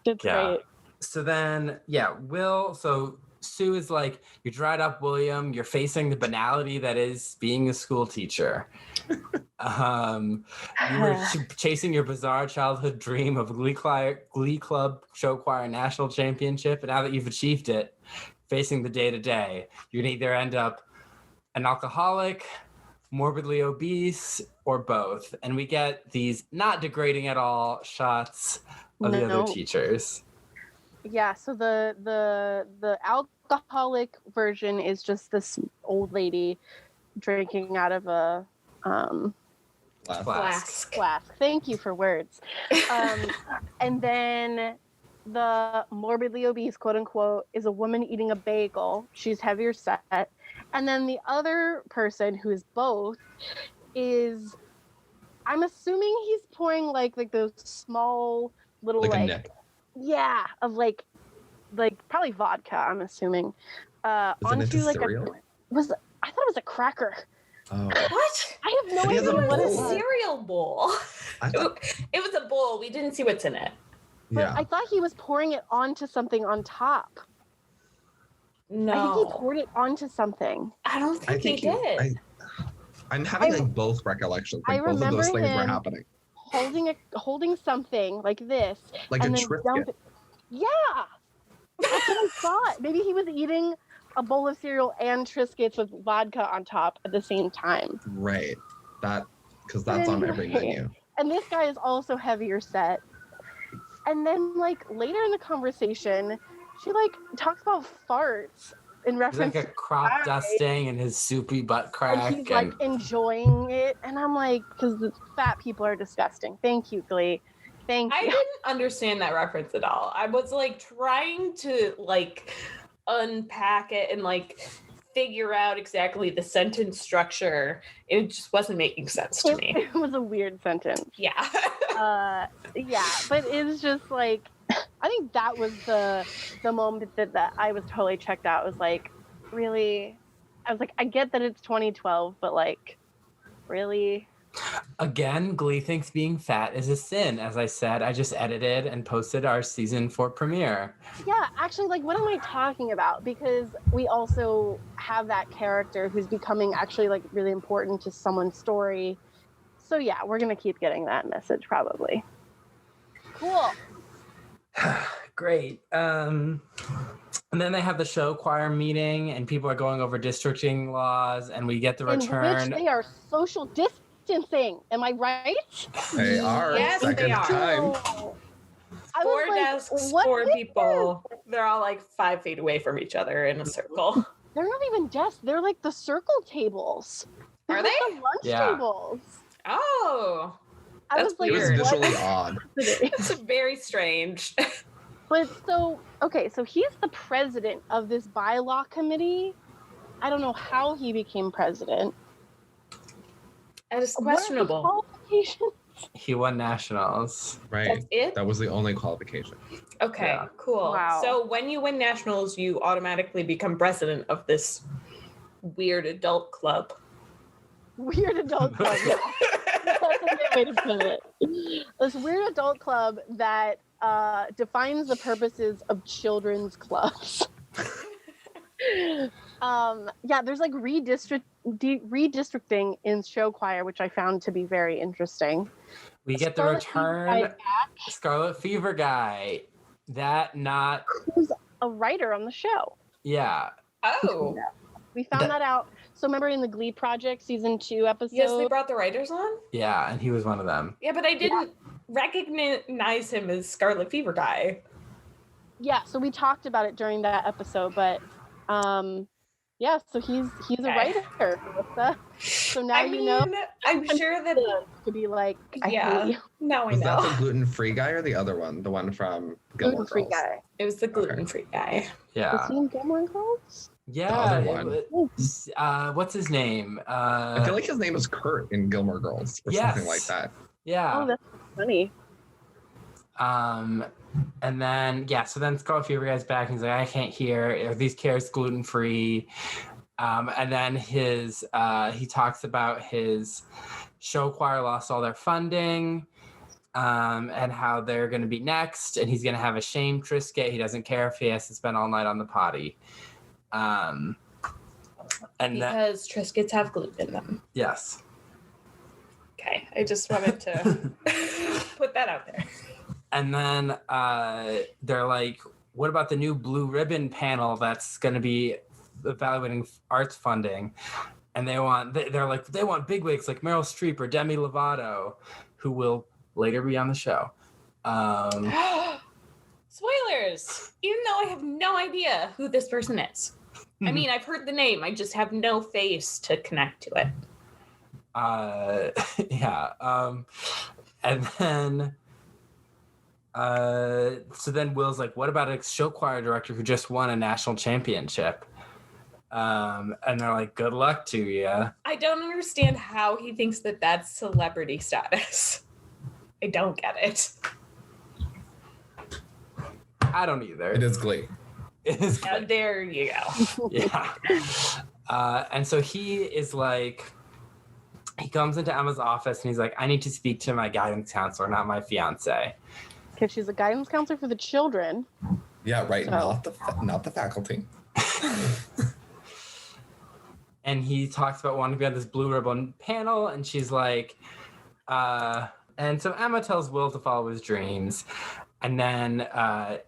It's great. So then, so Sue is like, you're dried up, William. You're facing the banality that is being a school teacher. You were chasing your bizarre childhood dream of Glee Club show choir national championship. And now that you've achieved it, facing the day-to-day, you can either end up an alcoholic, morbidly obese, or both. And we get these not degrading at all shots of the other teachers. Yeah, so the alcoholic version is just this old lady drinking out of a Flask. Thank you for words. And then the morbidly obese, quote unquote, is a woman eating a bagel. She's heavier set. And then the other person who is both is, I'm assuming he's pouring like those small little Like a like nip. yeah, of like probably vodka, I'm assuming. Is it Onto into like cereal? I thought it was a cracker. Oh. What? I have no But he has idea a what it It was a bowl. was. cereal bowl. I thought, It was a bowl. We didn't see what's in it. But yeah. I thought he was pouring it onto something on top. No. I think he poured it onto something. I don't think he did. I'm having like both recollections. Like I both of those remember things were him happening. Holding something like this. Like and a then Triscuit. Yeah. That's what I thought. Maybe he was eating a bowl of cereal and Triscuits with vodka on top at the same time. Right. Because that's on every menu. And this guy is also heavier set. And then like later in the conversation, she like talks about farts in He's reference like a crop dusting and his soupy butt crack. and he's like enjoying it. And I'm like, because the fat people are disgusting. Thank you, Glee. Thank I you. didn't understand that reference at all. I was like trying to like unpack it and like figure out exactly the sentence structure. It just wasn't making sense to me. It was a weird sentence. Yeah. Yeah, but it was just like, I think that was the moment that I was totally checked out. It was like, really? I was like, I get that it's 2012, but like, really? Again, Glee thinks being fat is a sin. As I said, I just edited and posted our season 4 premiere. Yeah, actually, like, what am I talking about? Because we also have that character who's becoming actually like really important to someone's story. So yeah, we're gonna keep getting that message probably. Cool. Great. And then they have the show choir meeting, and people are going over districting laws, and we get the return. In which they are social distancing. Am I right? They are. Yes, Second they are. time. I was Four like, desks, what 4 is people. They're all like 5 feet away from each other in a circle. They're not even desks. They're like the circle tables. Are They're like they? the lunch Yeah. tables. Oh, I That's was like, It was weird. what visually is odd. happening? it's very strange. But so he's the president of this bylaw committee. I don't know how he became president. That is What are his questionable. qualifications? He won nationals. Right. That's it? That was the only qualification. Okay, Yeah. cool. Wow. So when you win nationals, you automatically become president of this weird adult club. Weird adult club. Yeah. That's a good way to put it. This weird adult club that defines the purposes of children's clubs. Yeah, there's like redistricting in show choir, which I found to be very interesting. We get the Scarlet Fever return guy Scarlet Fever guy. That not who's a writer on the show. yeah. Oh, We found that out. So remember in the Glee Project season 2 episode? yes, they brought the writers on? Yeah, and he was one of them. Yeah, but I didn't recognize him as Scarlet Fever guy. Yeah, so we talked about it during that episode, but yeah, so he's a Okay. writer, Melissa. So now I you mean, know I'm sure that. to be like, I Yeah. hate you. Now I Was that know. the gluten-free guy or the other one? The one from Gilmore Gluten-free Girls? guy. It was the gluten-free guy. Yeah. Is he in Gilmore Girls? Yeah. other it one. was- what's his name? I feel like his name is Kurt in Gilmore Girls or something like Yes. that. Yeah. Oh, that's funny. And then so then Scarlet Fever guy's back and he's like, I can't hear. Are these carrots gluten free? And then he talks about his show choir lost all their funding, and how they're going to be next, and he's going to have a shame Triscuit. He doesn't care if he has to spend all night on the potty. And then Because Triscuits have gluten in them. yes. Okay, I just wanted to put that out there. And then they're like, what about the new blue ribbon panel that's going to be evaluating arts funding? And they want bigwigs like Meryl Streep or Demi Lovato, who will later be on the show. Spoilers! Even though I have no idea who this person is. I mean, I've heard the name. I just have no face to connect to it. And then so then Will's like, what about a show choir director who just won a national championship? And they're like, good luck to you. I don't understand how he thinks that that's celebrity status. I don't get it. I don't either. It is Glee. It is Yeah, Glee. there you go. Yeah. And so he is like, he comes into Emma's office and he's like, I need to speak to my guidance counselor, not my fiance. Because she's a guidance counselor for the children. Yeah, right. So. Not the faculty. And he talks about wanting to be on this blue ribbon panel, and she's like, and so Emma tells Will to follow his dreams. And then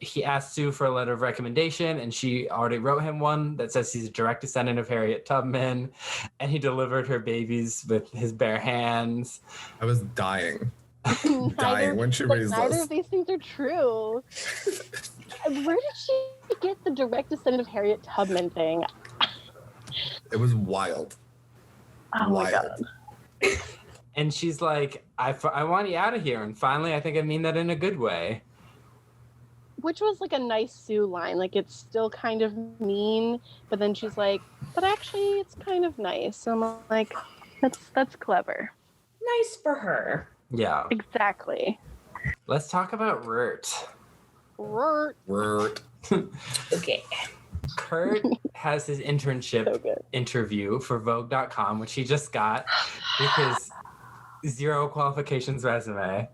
he asks Sue for a letter of recommendation, and she already wrote him one that says he's a direct descendant of Harriet Tubman, and he delivered her babies with his bare hands. I was dying. Dying when she reads neither this. of these things are true. Where did she get the direct descendant of Harriet Tubman thing? It was wild. Oh my god. And she's like, I want you out of here. And finally, I think I mean that in a good way. Which was like a nice Sue line. Like, it's still kind of mean, but then she's like, but actually it's kind of nice. So I'm like, that's clever. Nice for her. Yeah. Exactly. Let's talk about Rurt. Rurt. Okay. Kurt has his internship interview for Vogue.com, which he just got with his 0 qualifications resume.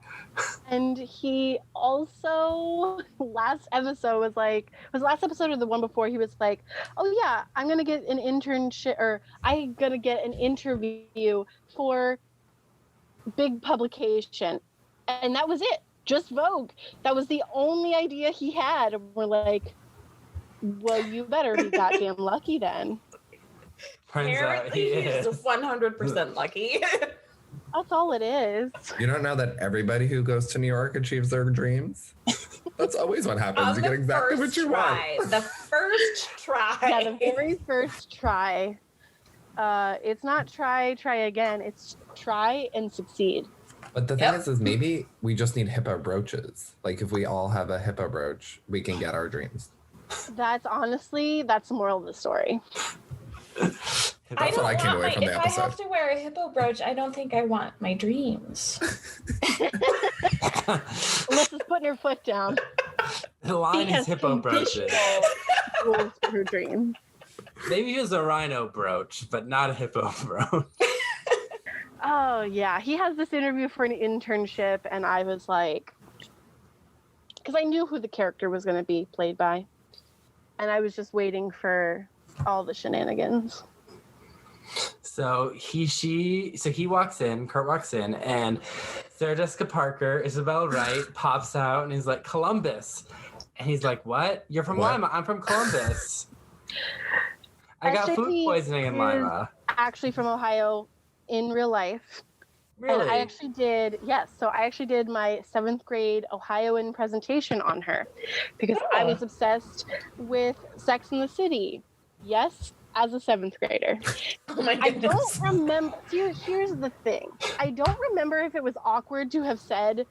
And he also, last episode was last episode or the one before, he was like, oh yeah, I'm going to get an internship, or I'm going to get an interview for big publication. And that was it. Just Vogue. That was the only idea he had. And we're like, well, you better be goddamn lucky then. Turns out he Apparently, he's is. 100% lucky. That's all it is. You don't know that everybody who goes to New York achieves their dreams? That's always what happens. You get exactly what you want. The first try. Yeah, the very first try. It's not try again. It's try and succeed. But the thing is maybe we just need hippo brooches. Like if we all have a hippo brooch, we can get our dreams. That's the moral of the story. That's what I came away from the If I have episode. to wear a hippo brooch, I don't think I want my dreams. Alyssa's putting her foot down. The line is hippo brooches. Rules for her dream. Maybe it was a rhino brooch, but not a hippo brooch. Oh yeah, he has this interview for an internship, and I was like, because I knew who the character was going to be played by, and I was just waiting for all the shenanigans. So he walks in, Kurt walks in, and Sarah Jessica Parker, Isabel Wright pops out and he's like, Columbus. And he's like, what? You're from Lima. I'm from Columbus. I got food poisoning in Lima. Actually from Ohio in real life. Really? And I actually did my 7th grade Ohioan presentation on her because I was obsessed with Sex and the City. Yes, as a 7th grader. Oh my I goodness. don't remember. Here's the thing. I don't remember if it was awkward to have said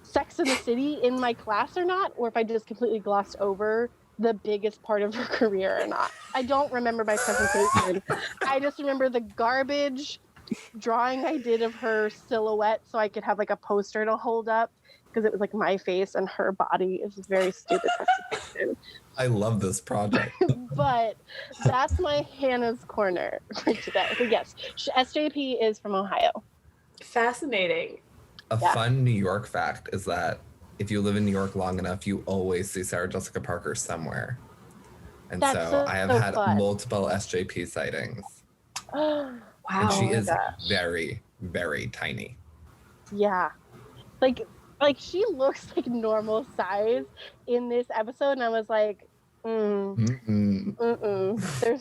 Sex and the City in my class or not, or if I just completely glossed over the biggest part of her career or not. I don't remember my presentation. I just remember the garbage drawing I did of her silhouette so I could have like a poster to hold up because it was like my face and her body. It was very stupid presentation. I love this project. But that's my Hannah's Corner for today. But yes, SJP is from Ohio. Fascinating. A fun New York fact is that if you live in New York long enough, you always see Sarah Jessica Parker somewhere. And so I have had multiple SJP sightings. Wow. And she is very, very tiny. Yeah. Like she looks like normal size in this episode, and I was like, there's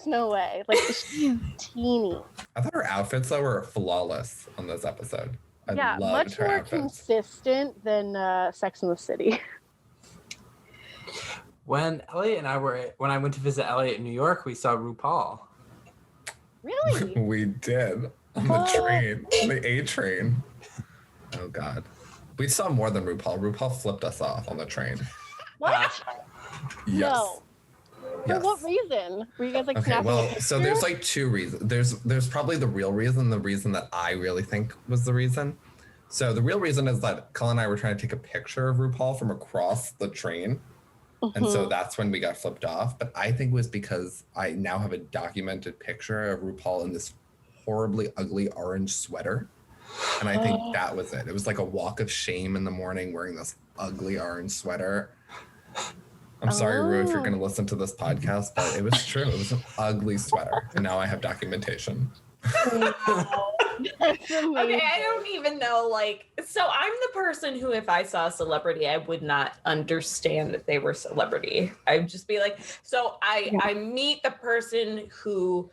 no way. Like, she's teeny. I thought her outfits, though, were flawless on this episode. I loved much her more outfits. consistent than Sex and the City. When Elliott and I went to visit Elliott in New York, we saw RuPaul. Really? We did. On the train. On the A train. Oh, God. We saw more than RuPaul. RuPaul flipped us off on the train. What? Yes. No. For what reason? Were you guys like Okay, snapping a well, picture? so there's like two reasons. There's probably the real reason, the reason that I really think was the reason. So the real reason is that Cullen and I were trying to take a picture of RuPaul from across the train. And so that's when we got flipped off. But I think it was because I now have a documented picture of RuPaul in this horribly ugly orange sweater. And I think that was it. It was like a walk of shame in the morning wearing this ugly orange sweater. I'm sorry, Ru, if you're going to listen to this podcast, but it was true. It was an ugly sweater. And now I have documentation. Wow. That's amazing. Okay, I don't even know, like, so I'm the person who, if I saw a celebrity, I would not understand that they were celebrity. I'd just be like, so I meet the person who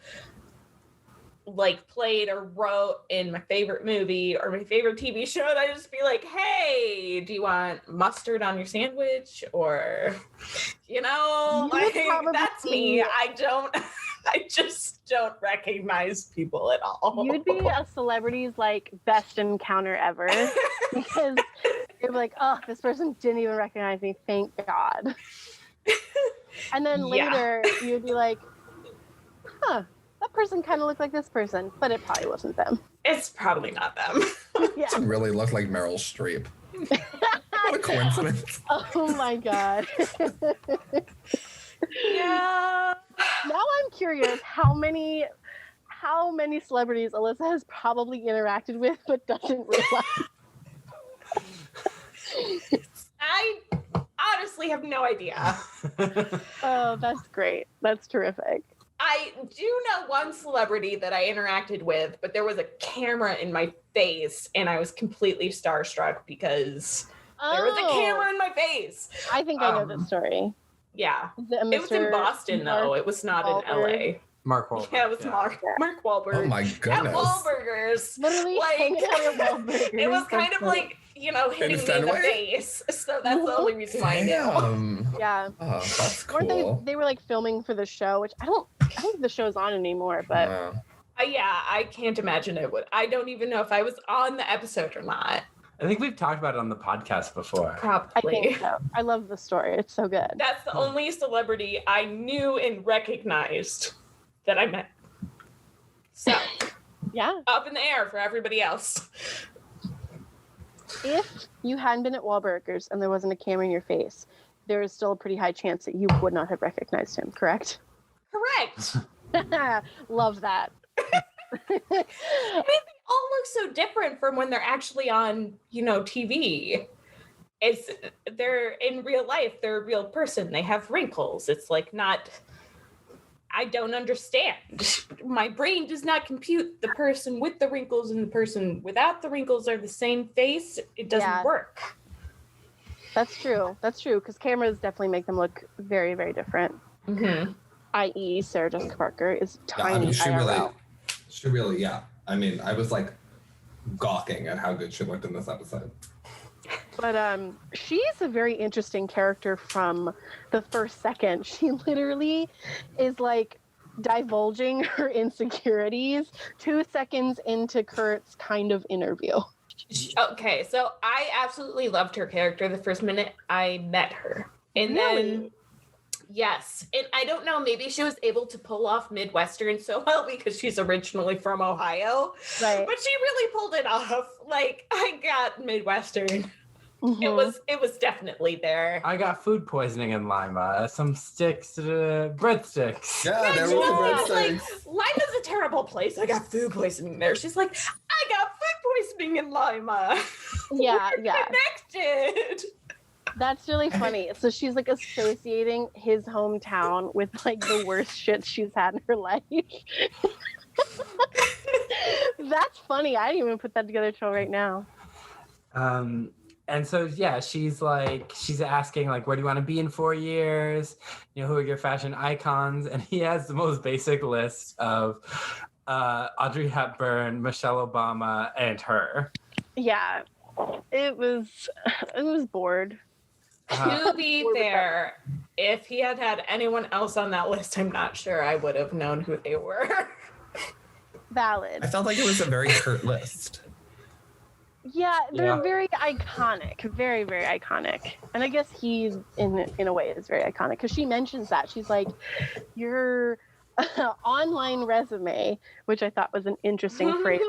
like played or wrote in my favorite movie or my favorite TV show, and I just be like, hey, do you want mustard on your sandwich? Or, you know, like, that's me. I just don't recognize people at all. You'd be a celebrity's like best encounter ever because you're like, oh, this person didn't even recognize me. Thank God. And then later you'd be like, huh, that person kind of looked like this person, but it probably wasn't them. It's probably not them. Yeah. It really looked like Meryl Streep. What a coincidence. Oh my God. Yeah. Now I'm curious how many celebrities Allyssa has probably interacted with but doesn't realize. I honestly have no idea. Oh, that's great. That's terrific. I do know one celebrity that I interacted with, but there was a camera in my face and I was completely starstruck because there was a camera in my face. I think I know this story. Yeah. It was in Boston, though. It was not Wahlberg. in LA. Mark Wahlberg. Yeah, it was Mark Wahlberg. Oh my At goodness. Wahlburgers. Literally Like, hanging out at Wahlburgers. it was kind of like, you know, hitting me in the face. So that's the only reason why I knew. Yeah. Oh, that's Weren't cool. they were like filming for the show, which I don't think the show's on anymore, but Yeah, I can't imagine it would. I don't even know if I was on the episode or not. I think we've talked about it on the podcast before. I Probably. think so. I love the story. It's so good. That's the only celebrity I knew and recognized that I met. So, Yeah. up in the air for everybody else. If you hadn't been at Wahlburgers and there wasn't a camera in your face, there is still a pretty high chance that you would not have recognized him, correct? Correct. Love that. I mean, they all look so different from when they're actually on, you know, TV. They're in real life, they're a real person. They have wrinkles. It's like not, I don't understand. My brain does not compute the person with the wrinkles and the person without the wrinkles are the same face. It doesn't work. That's true. That's true. Because cameras definitely make them look very, very different. Mm-hmm. I.e., Sarah Jessica Parker is tiny. I mean, IRL. she really, yeah. I mean, I was like gawking at how good she looked in this episode. But she's a very interesting character from the first second. She literally is like divulging her insecurities 2 seconds into Kurt's kind of interview. Okay, so I absolutely loved her character the first minute I met her. And then, yes, and I don't know, maybe she was able to pull off Midwestern so well because she's originally from Ohio. Right. But she really pulled it off. Like, I got Midwestern. Mm-hmm. It was definitely there. I got food poisoning in Lima. Some sticks, breadsticks. Yeah, there You was know, the red it's like, things. Lima's a terrible place. I got food poisoning there. She's like, I got food poisoning in Lima. Yeah, We're yeah. connected. That's really funny. So she's like associating his hometown with like the worst shit she's had in her life. That's funny. I didn't even put that together till right now. And so, yeah, she's asking, like, where do you want to be in 4 years? You know, who are your fashion icons? And he has the most basic list of Audrey Hepburn, Michelle Obama, and her. Yeah, it was bored. To be fair, if he had had anyone else on that list, I'm not sure I would have known who they were. Valid. I felt like it was a very Kurt list. Yeah, they're Yeah. very iconic, very, very iconic. And I guess he's in a way is very iconic because she mentions that she's like, your online resume, which I thought was an interesting phrase.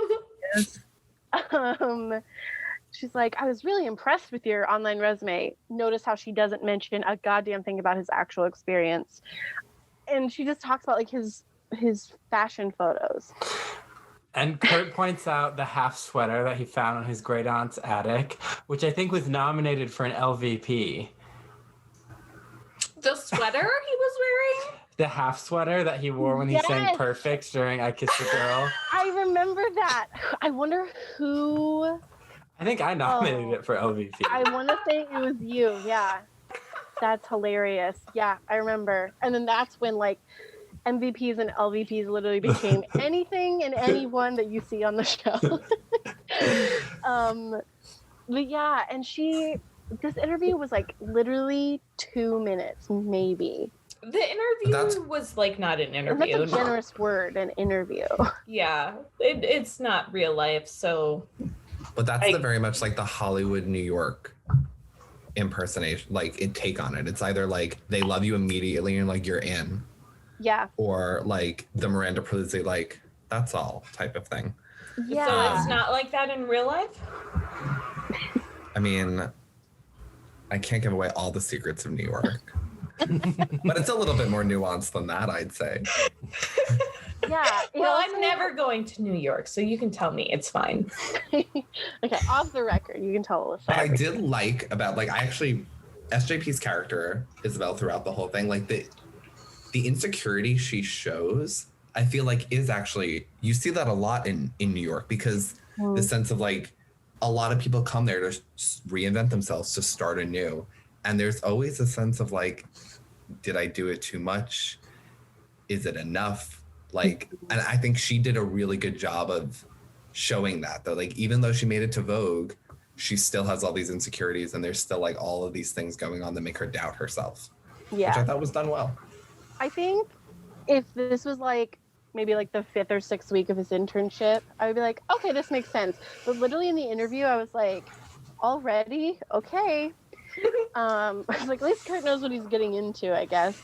She's like, I was really impressed with your online resume. Notice how she doesn't mention a goddamn thing about his actual experience, and she just talks about like his fashion photos. And Kurt points out the half sweater that he found on his great aunt's attic, which I think was nominated for an LVP. The sweater he was wearing? The half sweater that he wore when he sang Perfect during I Kissed a Girl. I remember that. I wonder who... I think I nominated it for LVP. I want to say it was you. Yeah. That's hilarious. Yeah, I remember. And then that's when like MVPs and LVPs literally became anything and anyone that you see on the show. But yeah, and this interview was like literally 2 minutes, maybe. The interview was like not an interview. And that's a generous word, an interview. Yeah, it's not real life, so. But that's very much like the Hollywood, New York impersonation, like take on it. It's either like they love you immediately and like you're in. Yeah. Or like the Miranda Priestly, like that's all type of thing. Yeah. So it's not like that in real life? I mean, I can't give away all the secrets of New York. But it's a little bit more nuanced than that, I'd say. Yeah. Well, I'm never going to New York, so you can tell me. It's fine. Okay, off the record, you can tell us. What I did like about, like, I actually, SJP's character, Isabel, throughout the whole thing, like, the insecurity she shows, I feel like is actually, you see that a lot in New York, because the sense of, like, a lot of people come there to reinvent themselves, to start anew. And there's always a sense of, like, did I do it too much? Is it enough? Like, and I think she did a really good job of showing that, though. Like, even though she made it to Vogue, she still has all these insecurities, and there's still like all of these things going on that make her doubt herself. Yeah. Which I thought was done well. I think if this was like maybe like the 5th or 6th week of his internship, I would be like, okay, this makes sense. But literally in the interview, I was like, already? Okay. I was like, at least Kurt knows what he's getting into, I guess.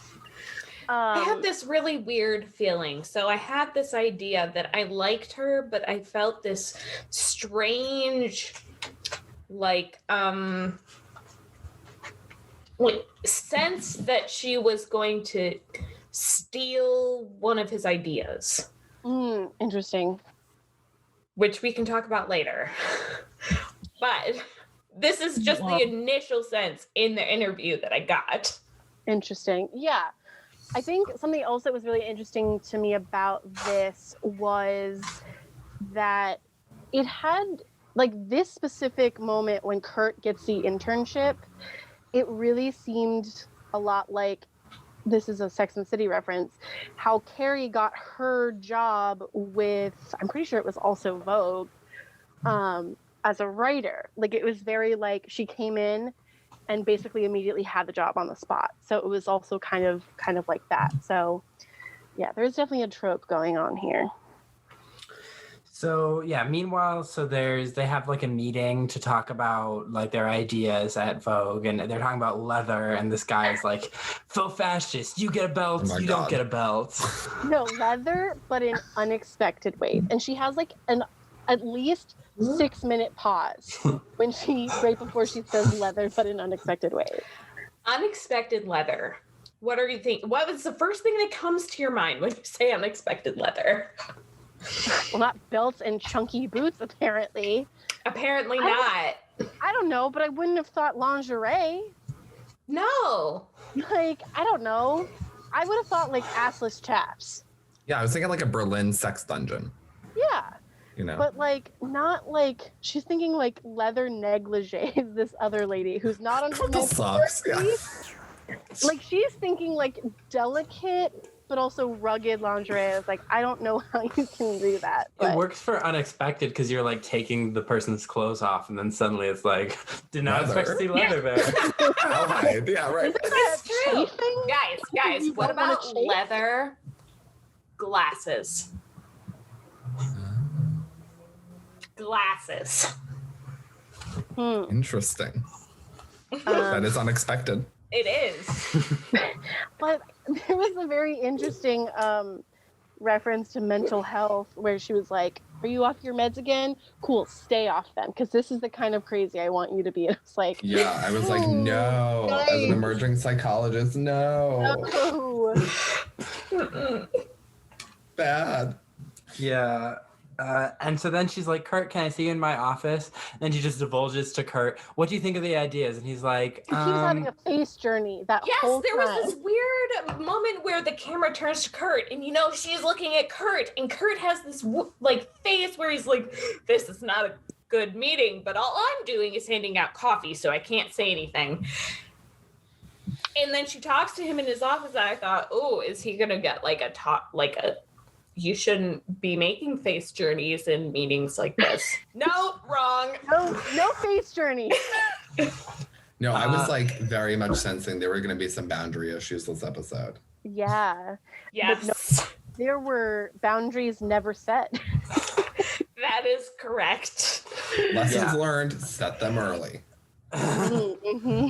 I had this really weird feeling. So I had this idea that I liked her, but I felt this strange, like sense that she was going to steal one of his ideas. Interesting. Which we can talk about later. But this is just the initial sense in the interview that I got. Interesting. Yeah. I think something else that was really interesting to me about this was that it had, like, this specific moment when Kurt gets the internship, it really seemed a lot like, this is a Sex and the City reference, how Carrie got her job with, I'm pretty sure it was also Vogue, as a writer. Like, it was very like, she came in and basically immediately had the job on the spot. So it was also kind of like that. So yeah, there's definitely a trope going on here. So yeah, meanwhile, they have like a meeting to talk about like their ideas at Vogue, and they're talking about leather, and this guy is like, faux fascist, you get a belt, you don't get a belt. No, leather, but in unexpected ways. And she has like at least 6-minute pause when right before she says leather, but in unexpected ways. Unexpected leather. What are you thinking? What was the first thing that comes to your mind when you say unexpected leather? Well, not belts and chunky boots, apparently. Apparently not. I don't know, but I wouldn't have thought lingerie. No. Like, I don't know. I would have thought like assless chaps. Yeah, I was thinking like a Berlin sex dungeon. Yeah. You know. But like, not like, she's thinking like leather negligees, this other lady who's not on her the socks, yeah. Like, she's thinking like delicate but also rugged lingerie. It's like, I don't know how you can do that. But. It works for unexpected because you're like taking the person's clothes off, and then suddenly it's like, did not expect to see leather there. How high? Yeah, right. It's true. chafing? Guys, what about leather glasses? Glasses. Interesting. That is unexpected. It is. But there was a very interesting reference to mental health where she was like, are you off your meds again? Cool, stay off them, because this is the kind of crazy I want you to be. And it's like, Yeah, I was like, no. Nice. As an emerging psychologist, no. Bad. Yeah. And so then she's like, Kurt, can I see you in my office? And then she just divulges to Kurt, what do you think of the ideas? And he's like, he was having a face journey that whole time. Yes, there was this weird moment where the camera turns to Kurt, and she's looking at Kurt, and Kurt has this face where he's like, this is not a good meeting, but all I'm doing is handing out coffee, so I can't say anything. And then she talks to him in his office, and I thought, oh, is he gonna get you shouldn't be making face journeys in meetings like this. No, wrong. No face journey. No, I was like very much sensing there were going to be some boundary issues this episode. Yeah. Yes. No, there were boundaries never set. That is correct. Lessons learned, set them early. Mm-hmm.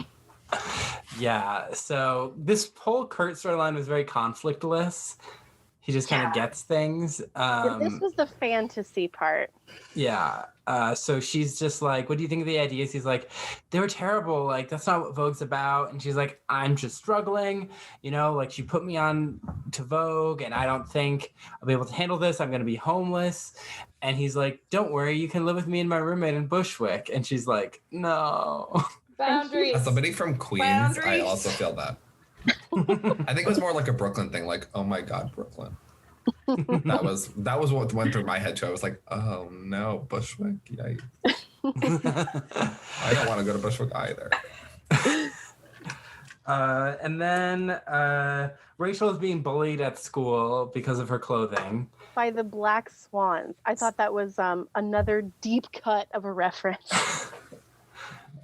Yeah, so this whole Kurt storyline was very conflictless. He just kind of gets things. This was the fantasy part. Yeah. So she's just like, what do you think of the ideas? He's like, they were terrible. Like, that's not what Vogue's about. And she's like, I'm just struggling. She put me on to Vogue, and I don't think I'll be able to handle this. I'm going to be homeless. And he's like, don't worry. You can live with me and my roommate in Bushwick. And she's like, no. Boundaries. As somebody from Queens, I also feel that. I think it was more like a Brooklyn thing, like, oh my God, Brooklyn. That was what went through my head too. I was like, oh no, Bushwick, yikes. I don't want to go to Bushwick either. And then Rachel is being bullied at school because of her clothing. By the Black Swans. I thought that was another deep cut of a reference.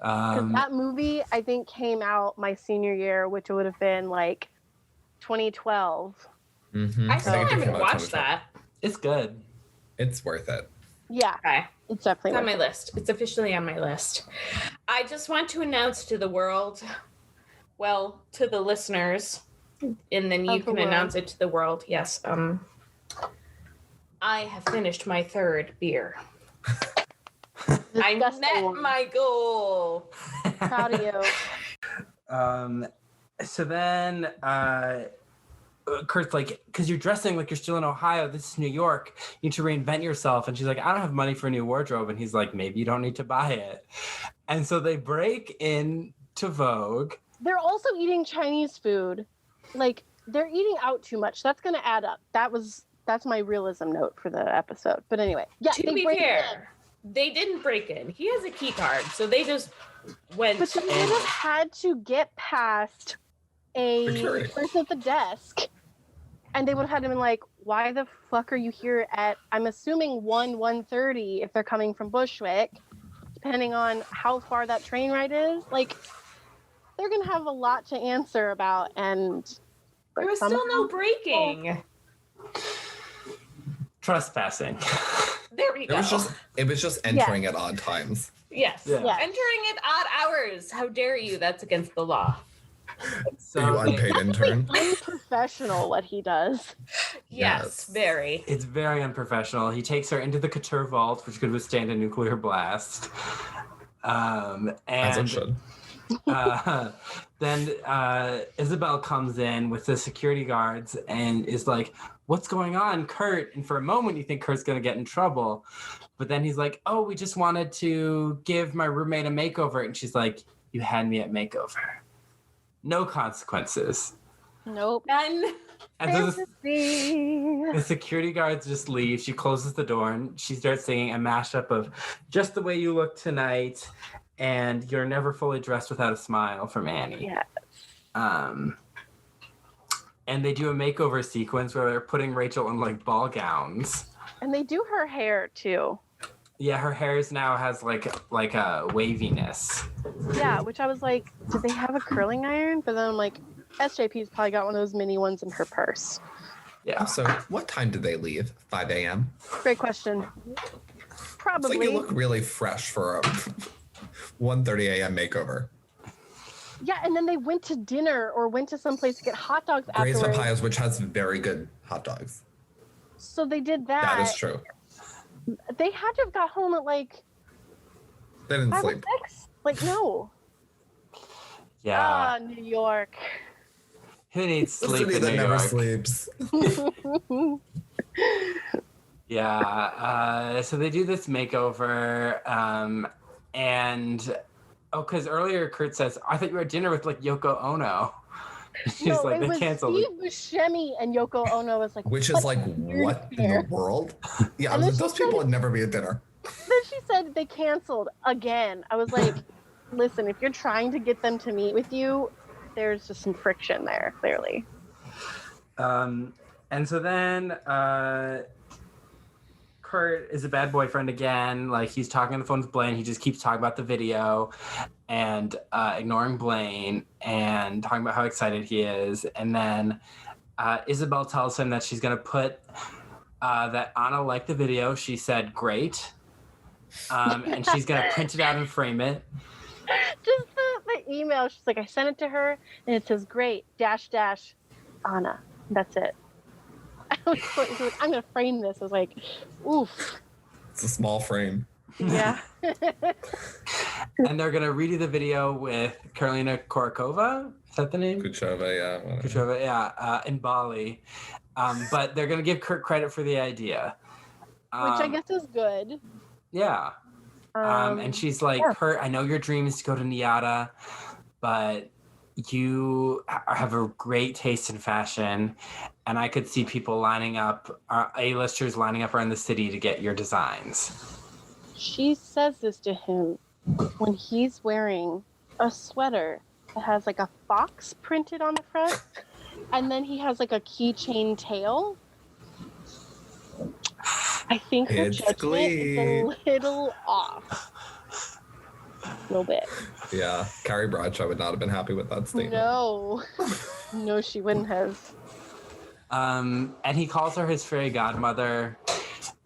Because that movie, I think, came out my senior year, which would have been like 2012. Mm-hmm. I still haven't watched that. It's good. It's worth it. Yeah. Okay. It's definitely on my list. It's officially on my list. I just want to announce to the world, to the listeners, and then you can announce it to the world. Yes. I have finished my third beer. I met my goal. Proud of you. So then Kurt's like, because you're dressing like you're still in Ohio, this is New York, you need to reinvent yourself. And she's like, I don't have money for a new wardrobe. And he's like, maybe you don't need to buy it. And so they break into Vogue. They're also eating Chinese food. Like, they're eating out too much. That's going to add up. That's my realism note for the episode. But anyway, yeah. To be fair, they didn't break in. He has a key card, so they just went. But they would have had to get past a person at the desk, and they would have had to been like, "Why the fuck are you here at?" I'm assuming 1:30 if they're coming from Bushwick, depending on how far that train ride is. Like, they're gonna have a lot to answer about, and there was still no breaking. Trespassing. There we go. It was just entering at odd times. Yes. Yeah. Entering at odd hours. How dare you? That's against the law. So you unpaid intern. It's unprofessional what he does. Yes, very. It's very unprofessional. He takes her into the couture vault, which could withstand a nuclear blast. As it should. Then Isabel comes in with the security guards and is like, what's going on, Kurt? And for a moment you think Kurt's gonna get in trouble, but then he's like, oh, we just wanted to give my roommate a makeover. And she's like, you had me at makeover, no consequences. Nope. And so the security guards just leave. She closes the door and she starts singing a mashup of Just the Way You Look Tonight and You're Never Fully Dressed Without a Smile from Annie. Yeah. And they do a makeover sequence where they're putting Rachel in like ball gowns. And they do her hair too. Yeah, her hair now has like a waviness. Yeah, which I was like, did they have a curling iron? But then I'm like, SJP's probably got one of those mini ones in her purse. Yeah. So what time did they leave? 5 a.m.? Great question. Probably. It's like you look really fresh for 1:30 a.m. makeover. Yeah, and then they went to dinner or went to some place to get hot dogs Gray's afterwards. Papayas, which has very good hot dogs. So they did that. That is true. They had to have got home at like They didn't 5 or sleep. 6. Like, no. Yeah. New York. Who needs The sleep city in that New never York? sleeps. Yeah. So they do this makeover, and because earlier Kurt says, "I thought you were at dinner with like Yoko Ono." She's No, like, it they was canceled. Steve Buscemi and Yoko Ono was like, Which is like, what in the world? Yeah, I And was then like, she those people said- would never be at dinner. Then she said they canceled again. I was like, listen, if you're trying to get them to meet with you, there's just some friction there, clearly. And so then Kurt is a bad boyfriend again. Like, he's talking on the phone with Blaine. He just keeps talking about the video and ignoring Blaine and talking about how excited he is. And then Isabel tells him that she's going to put that Anna liked the video. She said, great. And she's going to print it out and frame it. Just the email, she's like, I sent it to her, and it says, great, -- Anna. That's it. She's like, I'm going to frame this. I was like, oof. It's a small frame. Yeah. And they're going to redo the video with Karolina Korakova. Is that the name? Kuchova, yeah. whatever. Kuchova, yeah, in Bali. But they're going to give Kurt credit for the idea. Which I guess is good. Yeah. And she's like, yeah. Kurt, I know your dream is to go to NIADA, but you have a great taste in fashion. And I could see people lining up, A-listers lining up around the city to get your designs. She says this to him when he's wearing a sweater that has like a fox printed on the front, and then he has like a keychain tail. I think her It's judgment Glee. is a little off. A little bit. Yeah, Carrie Bradshaw would not have been happy with that statement. No. No, she wouldn't have. And he calls her his fairy godmother.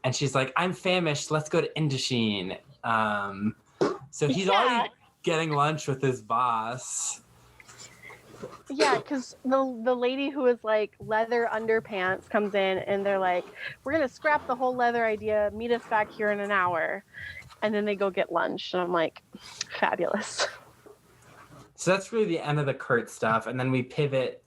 And she's like, I'm famished. Let's go to Indochine. So he's already getting lunch with his boss. Yeah, because the lady who is like leather underpants comes in and they're like, we're going to scrap the whole leather idea. Meet us back here in an hour. And then they go get lunch. And I'm like, fabulous. So that's really the end of the Kurt stuff. And then we pivot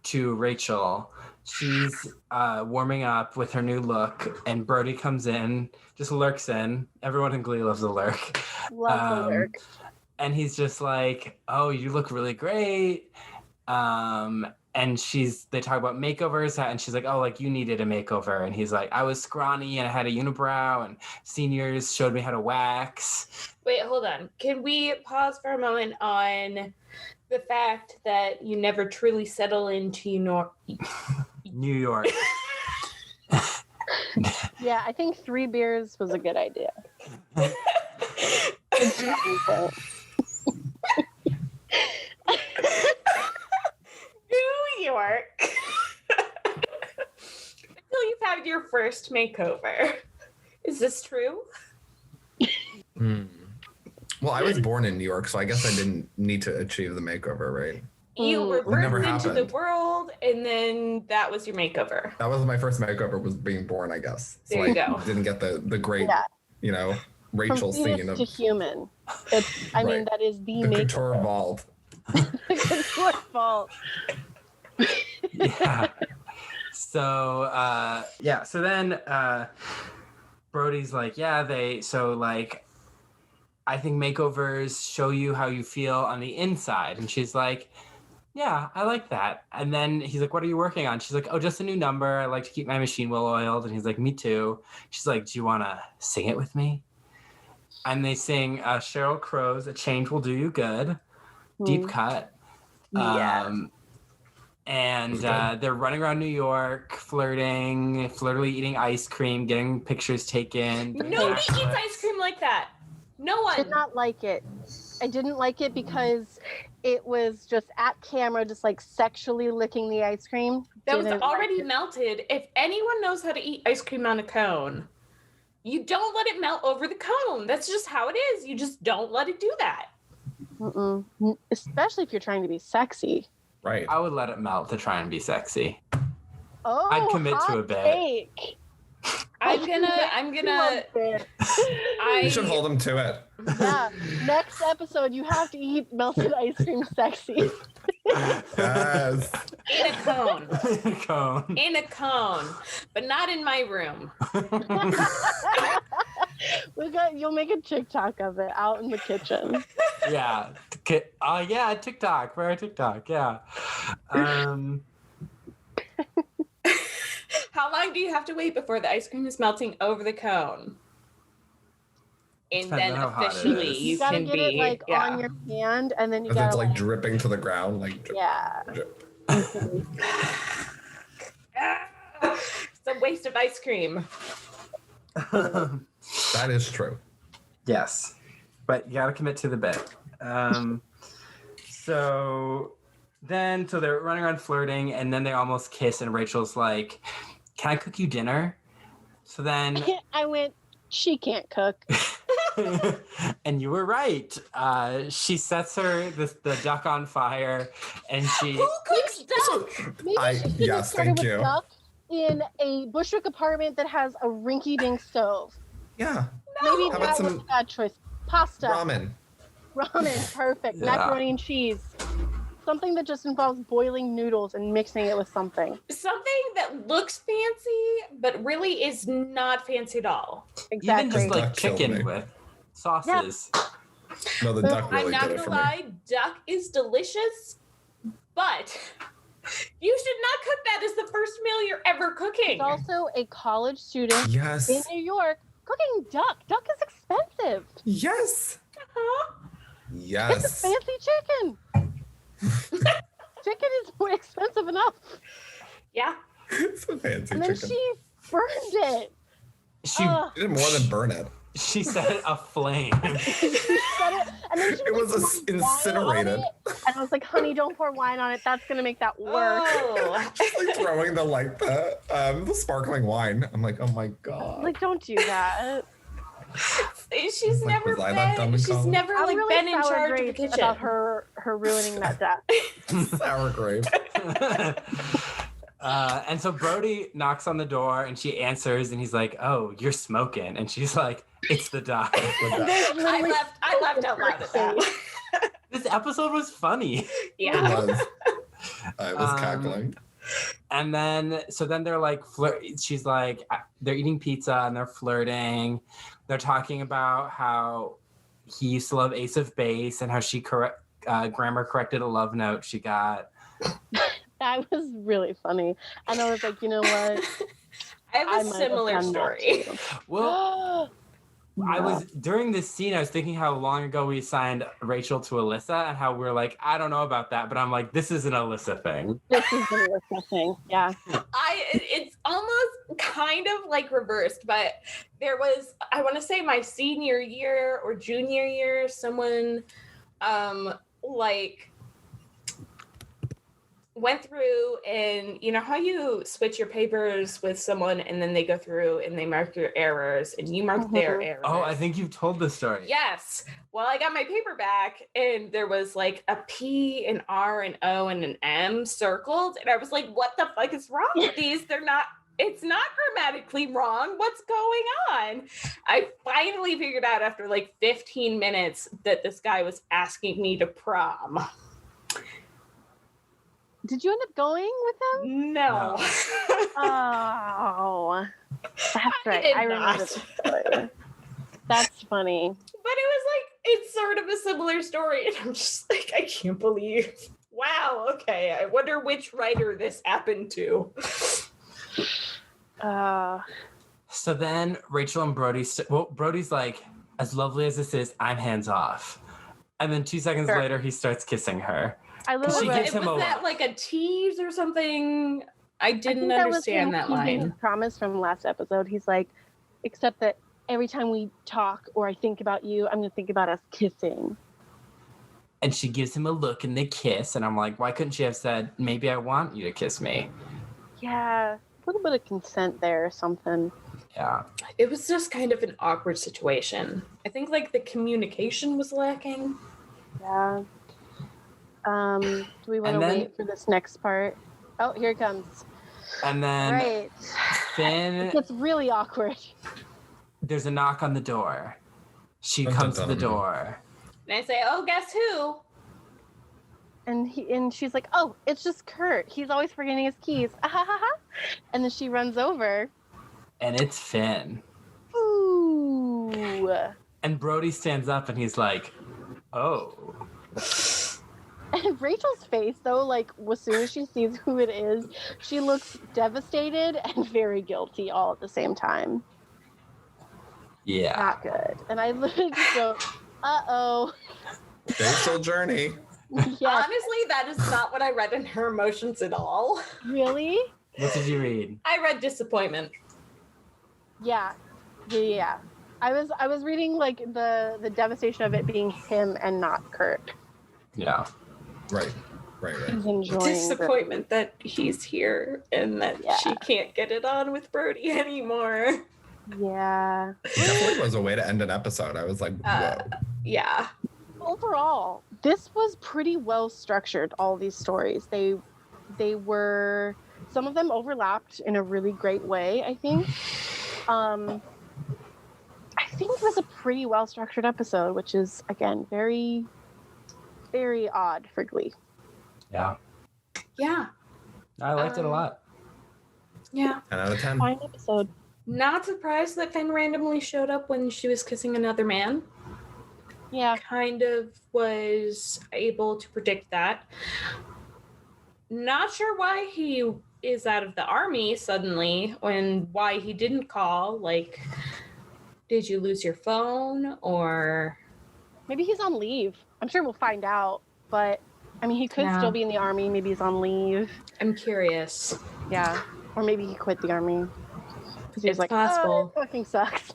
to Rachel. She's warming up with her new look, and Brody comes in, just lurks in. Everyone in Glee loves a lurk. Love the lurk. And he's just like, oh, you look really great. And they talk about makeovers, and she's like, oh, like you needed a makeover. And he's like, I was scrawny and I had a unibrow, and seniors showed me how to wax. Wait, hold on. Can we pause for a moment on the fact that you never truly settle into New York. Yeah, I think 3 beers was a good idea. New York. Until you've had your first makeover. Is this true? Well, I was born in New York, so I guess I didn't need to achieve the makeover, right? You were never birthed into the happened. world, and then that was your makeover. That was my first makeover, was being born, I guess. So There you I go. didn't get the great, Yeah. Rachel From scene fetus of to human. I mean, Right. that is the the makeover. couture vault. The couture fault. Yeah. So so then Brody's like, I think makeovers show you how you feel on the inside. And she's like, yeah, I like that. And then he's like, what are you working on? She's like, oh, just a new number. I like to keep my machine well oiled. And he's like, me too. She's like, do you want to sing it with me? And they sing Sheryl Crow's A Change Will Do You Good. Deep cut. Yeah. And they're running around New York, flirtily eating ice cream, getting pictures taken. Nobody eats ice cream like that. No one. Did not like it. I didn't like it because it was just at camera, just like sexually licking the ice cream. That was Didn't already like it. melted. If anyone knows how to eat ice cream on a cone, You don't let it melt over the cone. That's just how it is. You just don't let it do that. Especially if you're trying to be sexy. Right. I would let it melt to try and be sexy. Oh, I'd commit to hot a bit. take. I'm gonna You should hold him to it. Yeah. Next episode, you have to eat melted ice cream sexy. Yes. in a cone. Cone. In a cone, but not in my room. You'll make a TikTok of it out in the kitchen. Yeah. Yeah, TikTok. For our TikTok. Yeah. How long do you have to wait before the ice cream is melting over the cone? And Depends then on how hot it officially is. you You gotta can get be it like on your hand, and then you As gotta it's like dripping to the ground, like drip, yeah. drip. It's a waste of ice cream. That is true. Yes. But you gotta commit to the bit. So they're running around flirting, and then they almost kiss, and Rachel's like, "Can I cook you dinner?" So then I went, she can't cook. and you were right. She sets the duck on fire, and she Who cooks duck? Maybe she should have Yes, started thank with you. duck in a Bushwick apartment that has a rinky-dink stove. Yeah. Maybe How about that was some a bad choice. Pasta. ramen? Ramen, perfect. Yeah. Macaroni and cheese. Something that just involves boiling noodles and mixing it with something. Something that looks fancy, but really is not fancy at all. Exactly. even just like Duck killed chicken me. with sauces. No, the duck I'm really not did it gonna for lie, duck is delicious, but you should not cook that as the first meal you're ever cooking. It's also a college student me. Yes. in New York cooking duck. Duck is expensive. Yes. Uh-huh. Yes. It's a fancy chicken. Chicken is more expensive enough. Yeah. It's a fancy And then chicken. she burned it. She Ugh. You did more than burn it. she set it aflame. She set it, and then she It was pouring wine on incinerated. it. And I was like, honey, don't pour wine on it. That's going to make that work. Oh. Just like throwing the sparkling wine. I'm like, oh my god. Like, don't do that. She's Like, never was I that dumb been. in She's college? never I'm like really been in sour charge of the grapes kitchen. about her ruining that death. Sour grape. And so Brody knocks on the door, and she answers, and he's like, "Oh, you're smoking," and she's like, "It's the duck." I laughed out loud at that. This episode was funny. It Yeah. was. I was Um, cackling. And then they're like, she's like, they're eating pizza and they're flirting. They're talking about how he used to love Ace of Base and how she grammar corrected a love note she got. That was really funny. And I was like, you know what? I have a might have similar done that story. too. Well, I Yeah. was during this scene, I was thinking how long ago we signed Rachel to Allyssa and how we're like, I don't know about that, but I'm like, this is an Allyssa thing. This is the worst thing. Yeah. It's almost kind of like reversed, but there was, I want to say my senior year or junior year, someone like went through, and you know how you switch your papers with someone and then they go through and they mark your errors and you mark their errors. Oh, I think you've told the story. Yes. Well, I got my paper back and there was like a P, an R, an O, and an M circled. And I was like, what the fuck is wrong with these? It's not grammatically wrong. What's going on? I finally figured out after like 15 minutes that this guy was asking me to prom. Did you end up going with them? No. Oh, that's right. did I remember not. this story. That's funny. But it was like, it's sort of a similar story. And I'm just like, I can't believe. Wow. Okay. I wonder which writer this happened to. So then Rachel and Brody, Brody's like, as lovely as this is, I'm hands off. And then 2 seconds Sure. later, he starts kissing her. I She literally gives him Was a that look. like a tease or something? I didn't understand that keeping his line. promise from last episode. He's like, except that every time we talk or I think about you, I'm going to think about us kissing. And she gives him a look and they kiss. And I'm like, why couldn't she have said, maybe I want you to kiss me? Yeah, a little bit of consent there or something. Yeah. It was just kind of an awkward situation. I think like the communication was lacking. Yeah. Do we want to And then- wait for this next part? Oh, here it comes. And then Right. Finn, It's really awkward. there's a knock on the door. She Dun, comes dun, to the dun. door. And I say, oh, guess who? And she's like, oh, it's just Kurt. He's always forgetting his keys. Ah, ha, ha, ha. And then she runs over. And it's Finn. Ooh. And Brody stands up and he's like, oh. And Rachel's face, though, like, as soon as she sees who it is, she looks devastated and very guilty all at the same time. Yeah. Not good. And I literally just go, uh-oh. Rachel journey. Yes. Honestly, that is not what I read in her emotions at all. Really? What did you read? I read disappointment. Yeah. Yeah. I was reading, like, the devastation of it being him and not Kurt. Yeah. Right. He's enjoying Disappointment that he's here and that she can't get it on with Brody anymore. Yeah. Definitely was a way to end an episode. I was like, whoa. Yeah. Overall, this was pretty well structured, all these stories. They were, some of them overlapped in a really great way, I think. I think it was a pretty well structured episode, which is, again, very, very odd for Glee. Yeah. Yeah. I liked it a lot. Yeah. 10 out of 10. Fine episode. Not surprised that Finn randomly showed up when she was kissing another man. Yeah. Kind of was able to predict that. Not sure why he is out of the army suddenly and why he didn't call. Like, did you lose your phone or... Maybe he's on leave. I'm sure we'll find out, but I mean, he could still be in the army. Maybe he's on leave. I'm curious. Yeah. Or maybe he quit the army. Because he was It's like, possible. oh, it fucking sucks.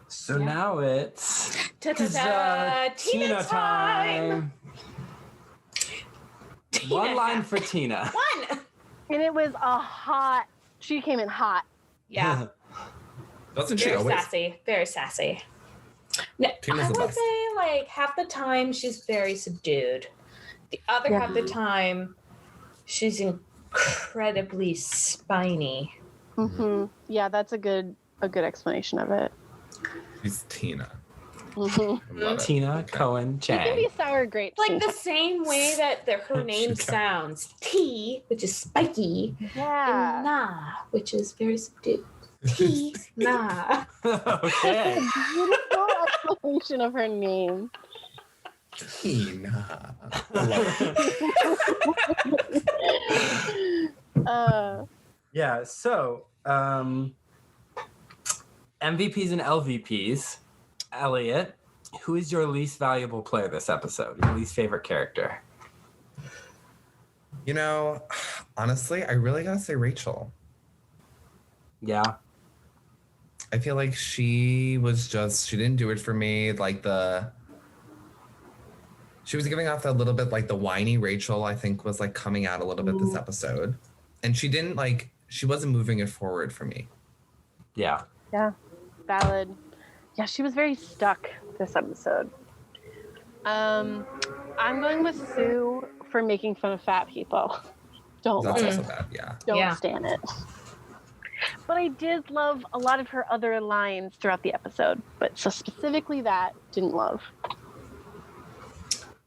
So now it's Ta-ta-ta, Tina time. Tina one line time. for Tina. One. And it was she came in hot. Yeah. Doesn't she Very always? sassy. Very sassy. No, Tina's I the would best. say like half the time she's very subdued. The other half the time she's incredibly spiny. Mm-hmm. Yeah, that's a good explanation of it. She's Tina. Mm-hmm. I love it. Tina Okay. Cohen She can Chang. be sour grape. Like the same way that her name She can. sounds. T, which is spiky, and Yeah. Na, which is very subdued. T, Na. Okay. Beautiful explanation of her name. Tina. I love it. Yeah, so MVPs and LVPs. Elliott, who is your least valuable player this episode? Your least favorite character? You know, honestly, I really gotta say Rachel. Yeah. I feel like she didn't do it for me. Like she was giving off that little bit like the whiny Rachel, I think was like coming out a little bit this episode. And she wasn't moving it forward for me. Yeah. Yeah. Valid. Yeah, she was very stuck this episode. I'm going with Sue for making fun of fat people. Don't That's love also it. bad, yeah. Don't Yeah. stand it. But I did love a lot of her other lines throughout the episode. But so specifically that, didn't love.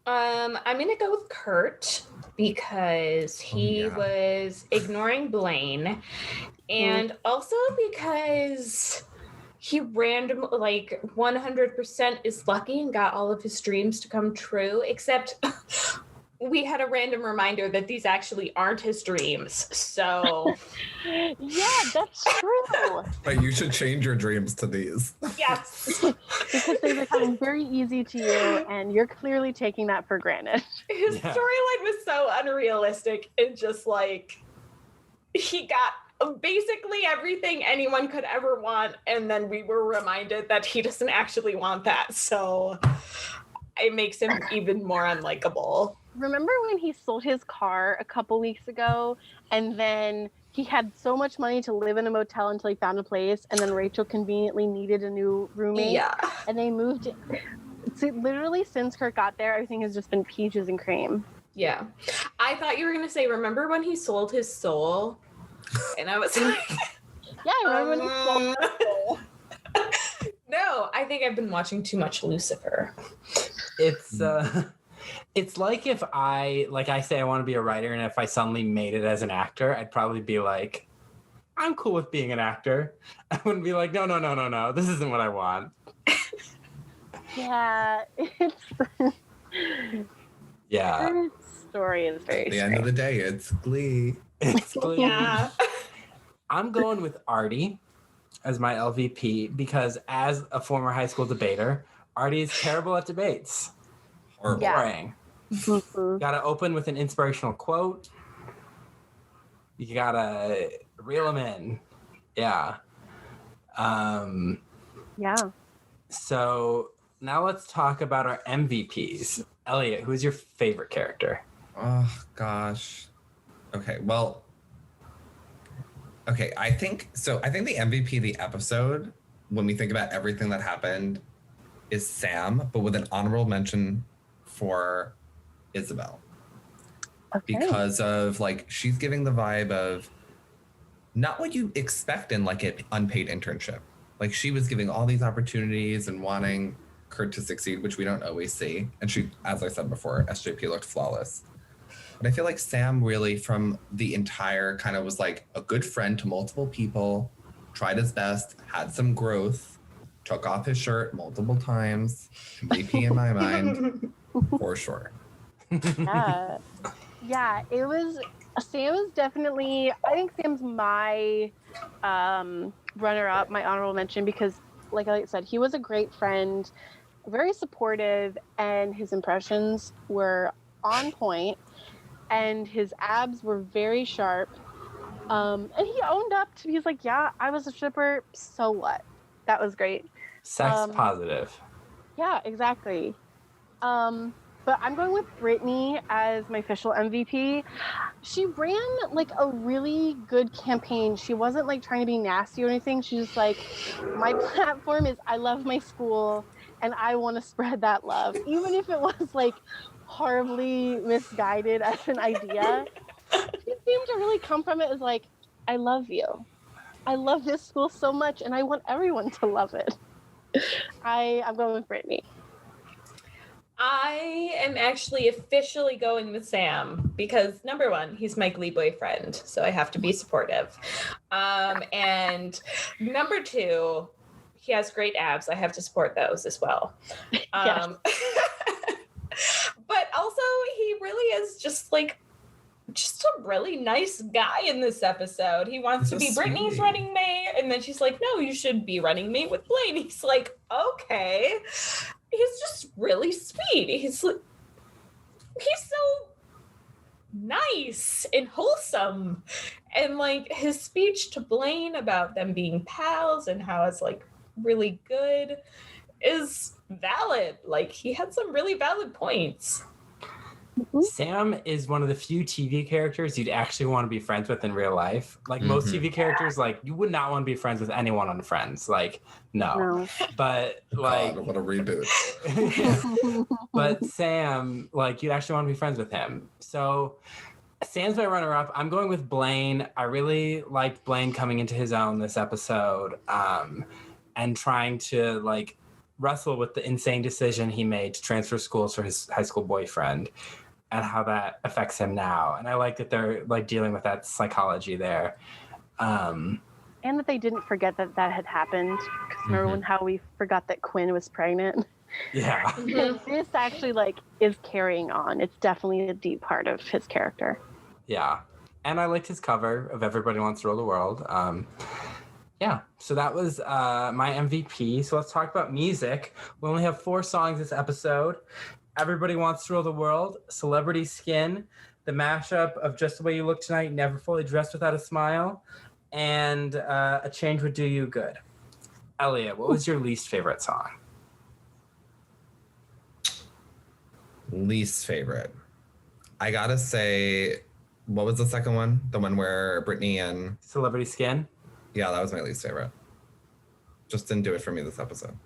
I'm gonna go with Kurt because he was ignoring Blaine, and also because he randomly, like 100% is lucky and got all of his dreams to come true, except we had a random reminder that these actually aren't his dreams. So Yeah, that's true. But you should change your dreams to these. yes, Because they become very easy to you, and you're clearly taking that for granted. his Yeah. storyline was so unrealistic and just like he got basically everything anyone could ever want, and then we were reminded that he doesn't actually want that, so it makes him even more unlikable. Remember when he sold his car a couple weeks ago, and then he had so much money to live in a motel until he found a place, and then Rachel conveniently needed a new roommate. Yeah. And they moved. So literally, since Kurt got there, everything has just been peaches and cream. Yeah. I thought you were going to say, remember when he sold his soul? And I was like, Yeah, I remember when he sold his soul. no, I think I've been watching too much Lucifer. It's like if I say I want to be a writer, and if I suddenly made it as an actor, I'd probably be like, I'm cool with being an actor. I wouldn't be like, no, this isn't what I want. Yeah, Yeah. Kurt's story is very At the end of the day, it's Glee. It's Glee. Yeah. I'm going with Artie as my LVP because as a former high school debater, Artie is terrible at debates. Horrible. Yeah. Boring. Gotta open with an inspirational quote. You gotta reel them in. Yeah. Yeah. So now let's talk about our MVPs. Elliott, who's your favorite character? Oh, gosh. Okay, well, okay, I think the MVP of the episode, when we think about everything that happened, is Sam, but with an honorable mention for Isabel. Okay. Because of, like, she's giving the vibe of not what you expect in, like, an unpaid internship. Like, she was giving all these opportunities and wanting Kurt to succeed, which we don't always see. And she, as I said before, SJP looked flawless. But I feel like Sam really, from the entire, kind of was like a good friend to multiple people, tried his best, had some growth, took off his shirt multiple times. MVP in my mind, for sure. Yeah. Yeah, Sam was definitely, I think Sam's my runner-up, my honorable mention, because like I said, he was a great friend, very supportive, and his impressions were on point, and his abs were very sharp. And he owned up to, he's like, yeah, I was a stripper, so what? That was great. Sex positive. Yeah, exactly. But I'm going with Brittany as my official MVP. She ran like a really good campaign. She wasn't like trying to be nasty or anything. She's just like, my platform is I love my school and I want to spread that love. Even if it was like horribly misguided as an idea, she seemed to really come from it as like, I love you. I love this school so much and I want everyone to love it. I'm going with Brittany. I am actually officially going with Sam because number one, he's my Glee boyfriend, so I have to be supportive. And number two, he has great abs. I have to support those as well. Yes. But also, he really is just a really nice guy in this episode. He wants to be Brittany's running mate, and then she's like, no, you should be running mate with Blaine. He's like, okay. He's just really sweet. He's so nice and wholesome. And like his speech to Blaine about them being pals and how it's like really good is valid. Like he had some really valid points. Sam is one of the few TV characters you'd actually want to be friends with in real life. Like most TV characters, like you would not want to be friends with anyone on Friends. Like, no. But like, God, what a reboot. But Sam, like you'd actually want to be friends with him. So Sam's my runner-up. I'm going with Blaine. I really liked Blaine coming into his own this episode and trying to like wrestle with the insane decision he made to transfer schools for his high school boyfriend and how that affects him now. And I like that they're like dealing with that psychology there. And that they didn't forget that had happened. Because remember when how we forgot that Quinn was pregnant? Yeah. This actually like is carrying on. It's definitely a deep part of his character. Yeah. And I liked his cover of Everybody Wants to Rule the World. Yeah, so that was my MVP. So let's talk about music. We only have 4 songs this episode. Everybody Wants to Rule the World, Celebrity Skin, the mashup of Just the Way You Look Tonight, Never Fully Dressed Without a Smile, and A Change Would Do You Good. Elliott, what was your least favorite song? Least favorite. I gotta say what was the second one? The one where Brittany and Celebrity Skin. yeah, that was my least favorite. Just didn't do it for me this episode.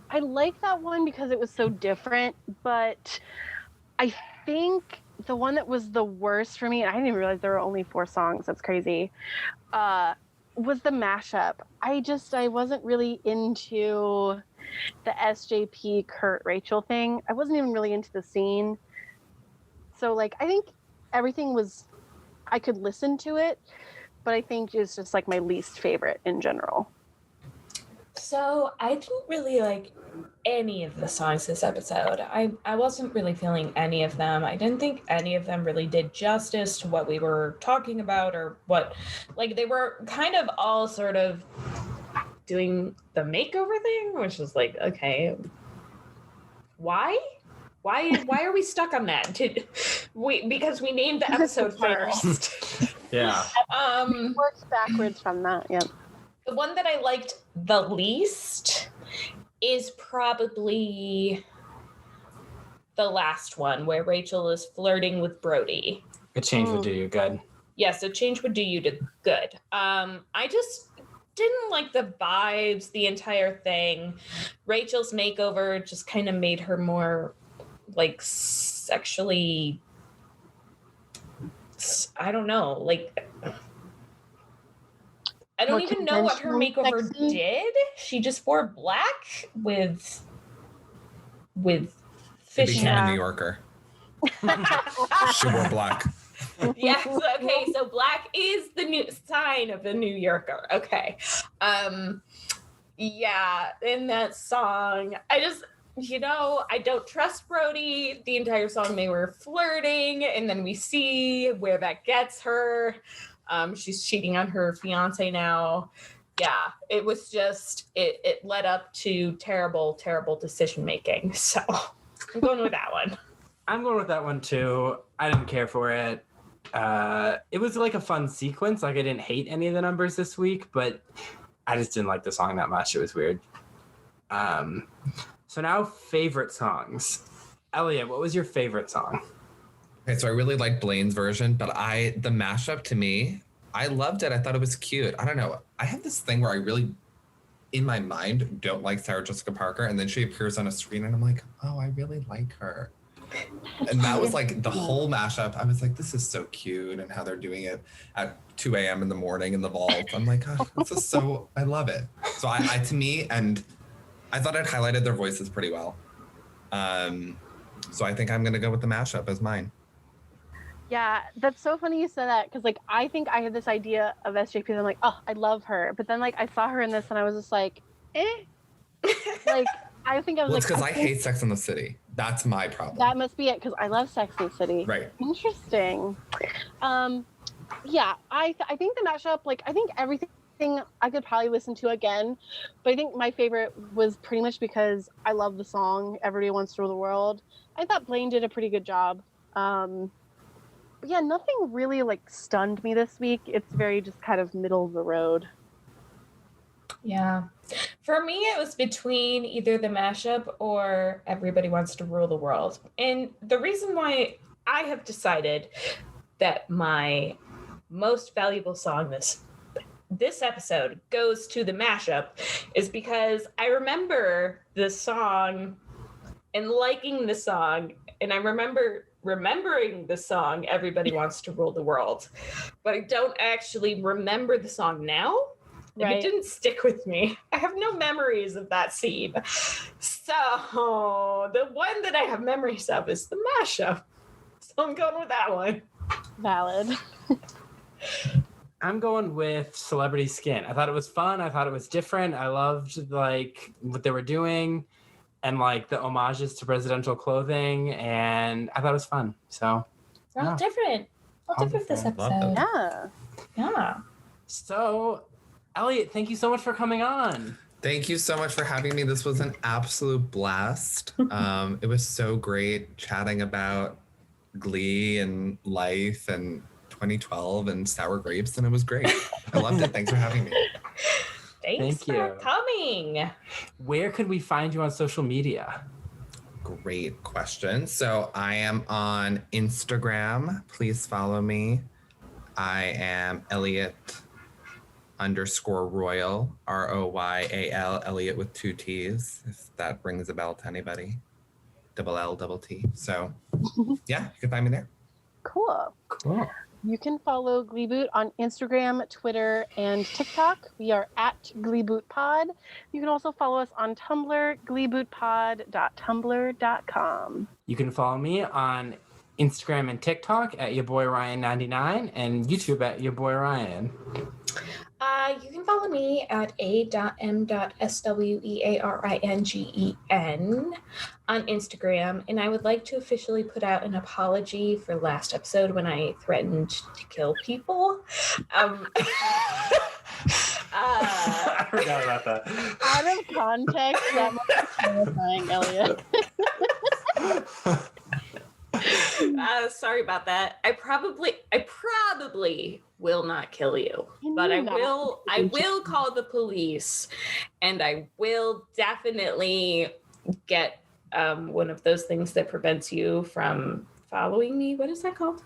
I like that one because it was so different, but I think the one that was the worst for me, and I didn't even realize there were only 4 songs, that's crazy, was the mashup. I wasn't really into the SJP Kurt Rachel thing. I wasn't even really into the scene. So like, I think everything was, I could listen to it, but I think it's just like my least favorite in general. So I didn't really like any of the songs this episode. I wasn't really feeling any of them. I didn't think any of them really did justice to what we were talking about, or what, like, they were kind of all sort of doing the makeover thing, which was like, okay, why are we stuck on that? Because we named the episode first. Yeah. It works backwards from that. Yep. The one that I liked the least is probably the last one, where Rachel is flirting with Brody. A change would do you good. Yes, a change would do you good. I just didn't like the vibes, the entire thing. Rachel's makeover just kind of made her more like sexually, I don't know, like, I don't even know what her makeover did. She just wore black with She fishing. became a New Yorker. She wore black. Yes, okay, so black is the new sign of the New Yorker. Okay. Yeah, in that song, I don't trust Brody. The entire song they were flirting, and then we see where that gets her. She's cheating on her fiance now. Yeah, it was just, it led up to terrible, terrible decision making. So I'm going with that one. I'm going with that one too. I didn't care for it. It was like a fun sequence. Like, I didn't hate any of the numbers this week, but I just didn't like the song that much. It was weird. So now favorite songs. Elliott, what was your favorite song? Okay, so I really like Blaine's version, but the mashup to me, I loved it. I thought it was cute. I don't know. I have this thing where I really, in my mind, don't like Sarah Jessica Parker, and then she appears on a screen, and I'm like, oh, I really like her. And that was like the whole mashup. I was like, this is so cute, and how they're doing it at 2 a.m. in the morning in the vault. I'm like, oh, this is so, I love it. So I to me, and I thought it highlighted their voices pretty well. So I think I'm going to go with the mashup as mine. Yeah, that's so funny you said that, because like I think I had this idea of SJP and I'm like, oh, I love her, but then like I saw her in this and I was just like, like I think I was well, like, it's because I hate Sex and the City. That's my problem. That must be it, because I love Sex and the City. Right. Interesting. Yeah, I think the mashup, like I think everything I could probably listen to again, but I think my favorite was pretty much because I love the song Everybody Wants to Rule the World. I thought Blaine did a pretty good job. But yeah, nothing really like stunned me this week. It's very just kind of middle of the road. Yeah. For me, it was between either the mashup or Everybody Wants to Rule the World. And the reason why I have decided that my most valuable song this episode goes to the mashup is because I remember the song and liking the song, and I remember remembering the song Everybody Wants to Rule the World, but I don't actually remember the song now. Like, right. It didn't stick with me. I have no memories of that scene. So the one that I have memories of is the mashup. So I'm going with that one. Valid. I'm going with Celebrity Skin. I thought it was fun. I thought it was different. I loved like what they were doing and like the homages to presidential clothing, and I thought it was fun. So they're all different. All different this episode. Yeah. Yeah. So Elliott, thank you so much for coming on. Thank you so much for having me. This was an absolute blast. It was so great chatting about Glee and life and 2012 and sour grapes, and it was great. I loved it. Thanks for having me. Thanks for coming. Where could we find you on social media? great question. So I am on Instagram. Please follow me. I am Elliott _Royal, ROYAL, Elliott with 2 T's, if that rings a bell to anybody. LL T. So yeah, you can find me there. Cool. You can follow Gleeboot on Instagram, Twitter, and TikTok. We are at GleebootPod. You can also follow us on Tumblr, gleebootpod.tumblr.com. You can follow me on Instagram and TikTok at your boy Ryan99 and YouTube at your boy Ryan. You can follow me at a.m.swearingen on Instagram, and I would like to officially put out an apology for last episode when I threatened to kill people. I forgot about that. Out of context, that must be terrifying, Elliott. Sorry about that. I probably will not kill you, but I will call the police, and I will definitely get one of those things that prevents you from following me. What is that called?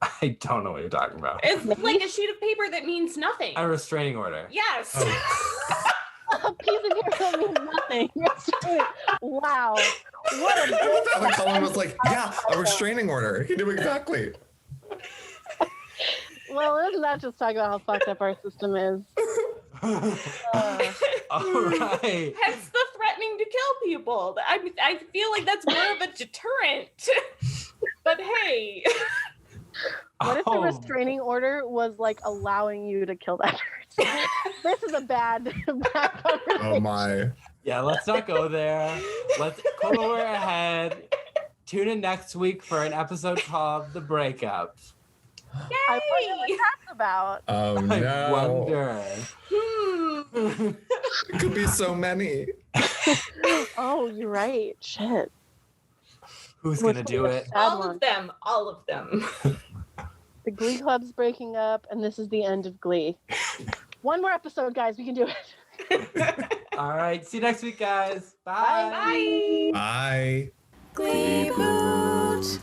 I don't know what you're talking about. It's like a sheet of paper that means nothing. A restraining order. Yes. A piece of paper that means nothing. Wow. What a Like Cullen was like, yeah, a restraining order. He knew exactly. Well, let's not just talk about how fucked up our system is. All right. Hence the threatening to kill people. I feel like that's more of a deterrent. But hey. What if the restraining order was like allowing you to kill that person? This is a bad conversation. Oh my. Yeah, let's not go there. Let's go ahead. Tune in next week for an episode called The Breakup. Yay! I wonder what that's about. Oh I no. wonder. It could be so many. Oh, you're right. Shit. Who's going to do it? All of them. The Glee Club's breaking up, and this is the end of Glee. One more episode, guys. We can do it. All right. See you next week, guys. Bye. Bye. Bye. Gleeboot.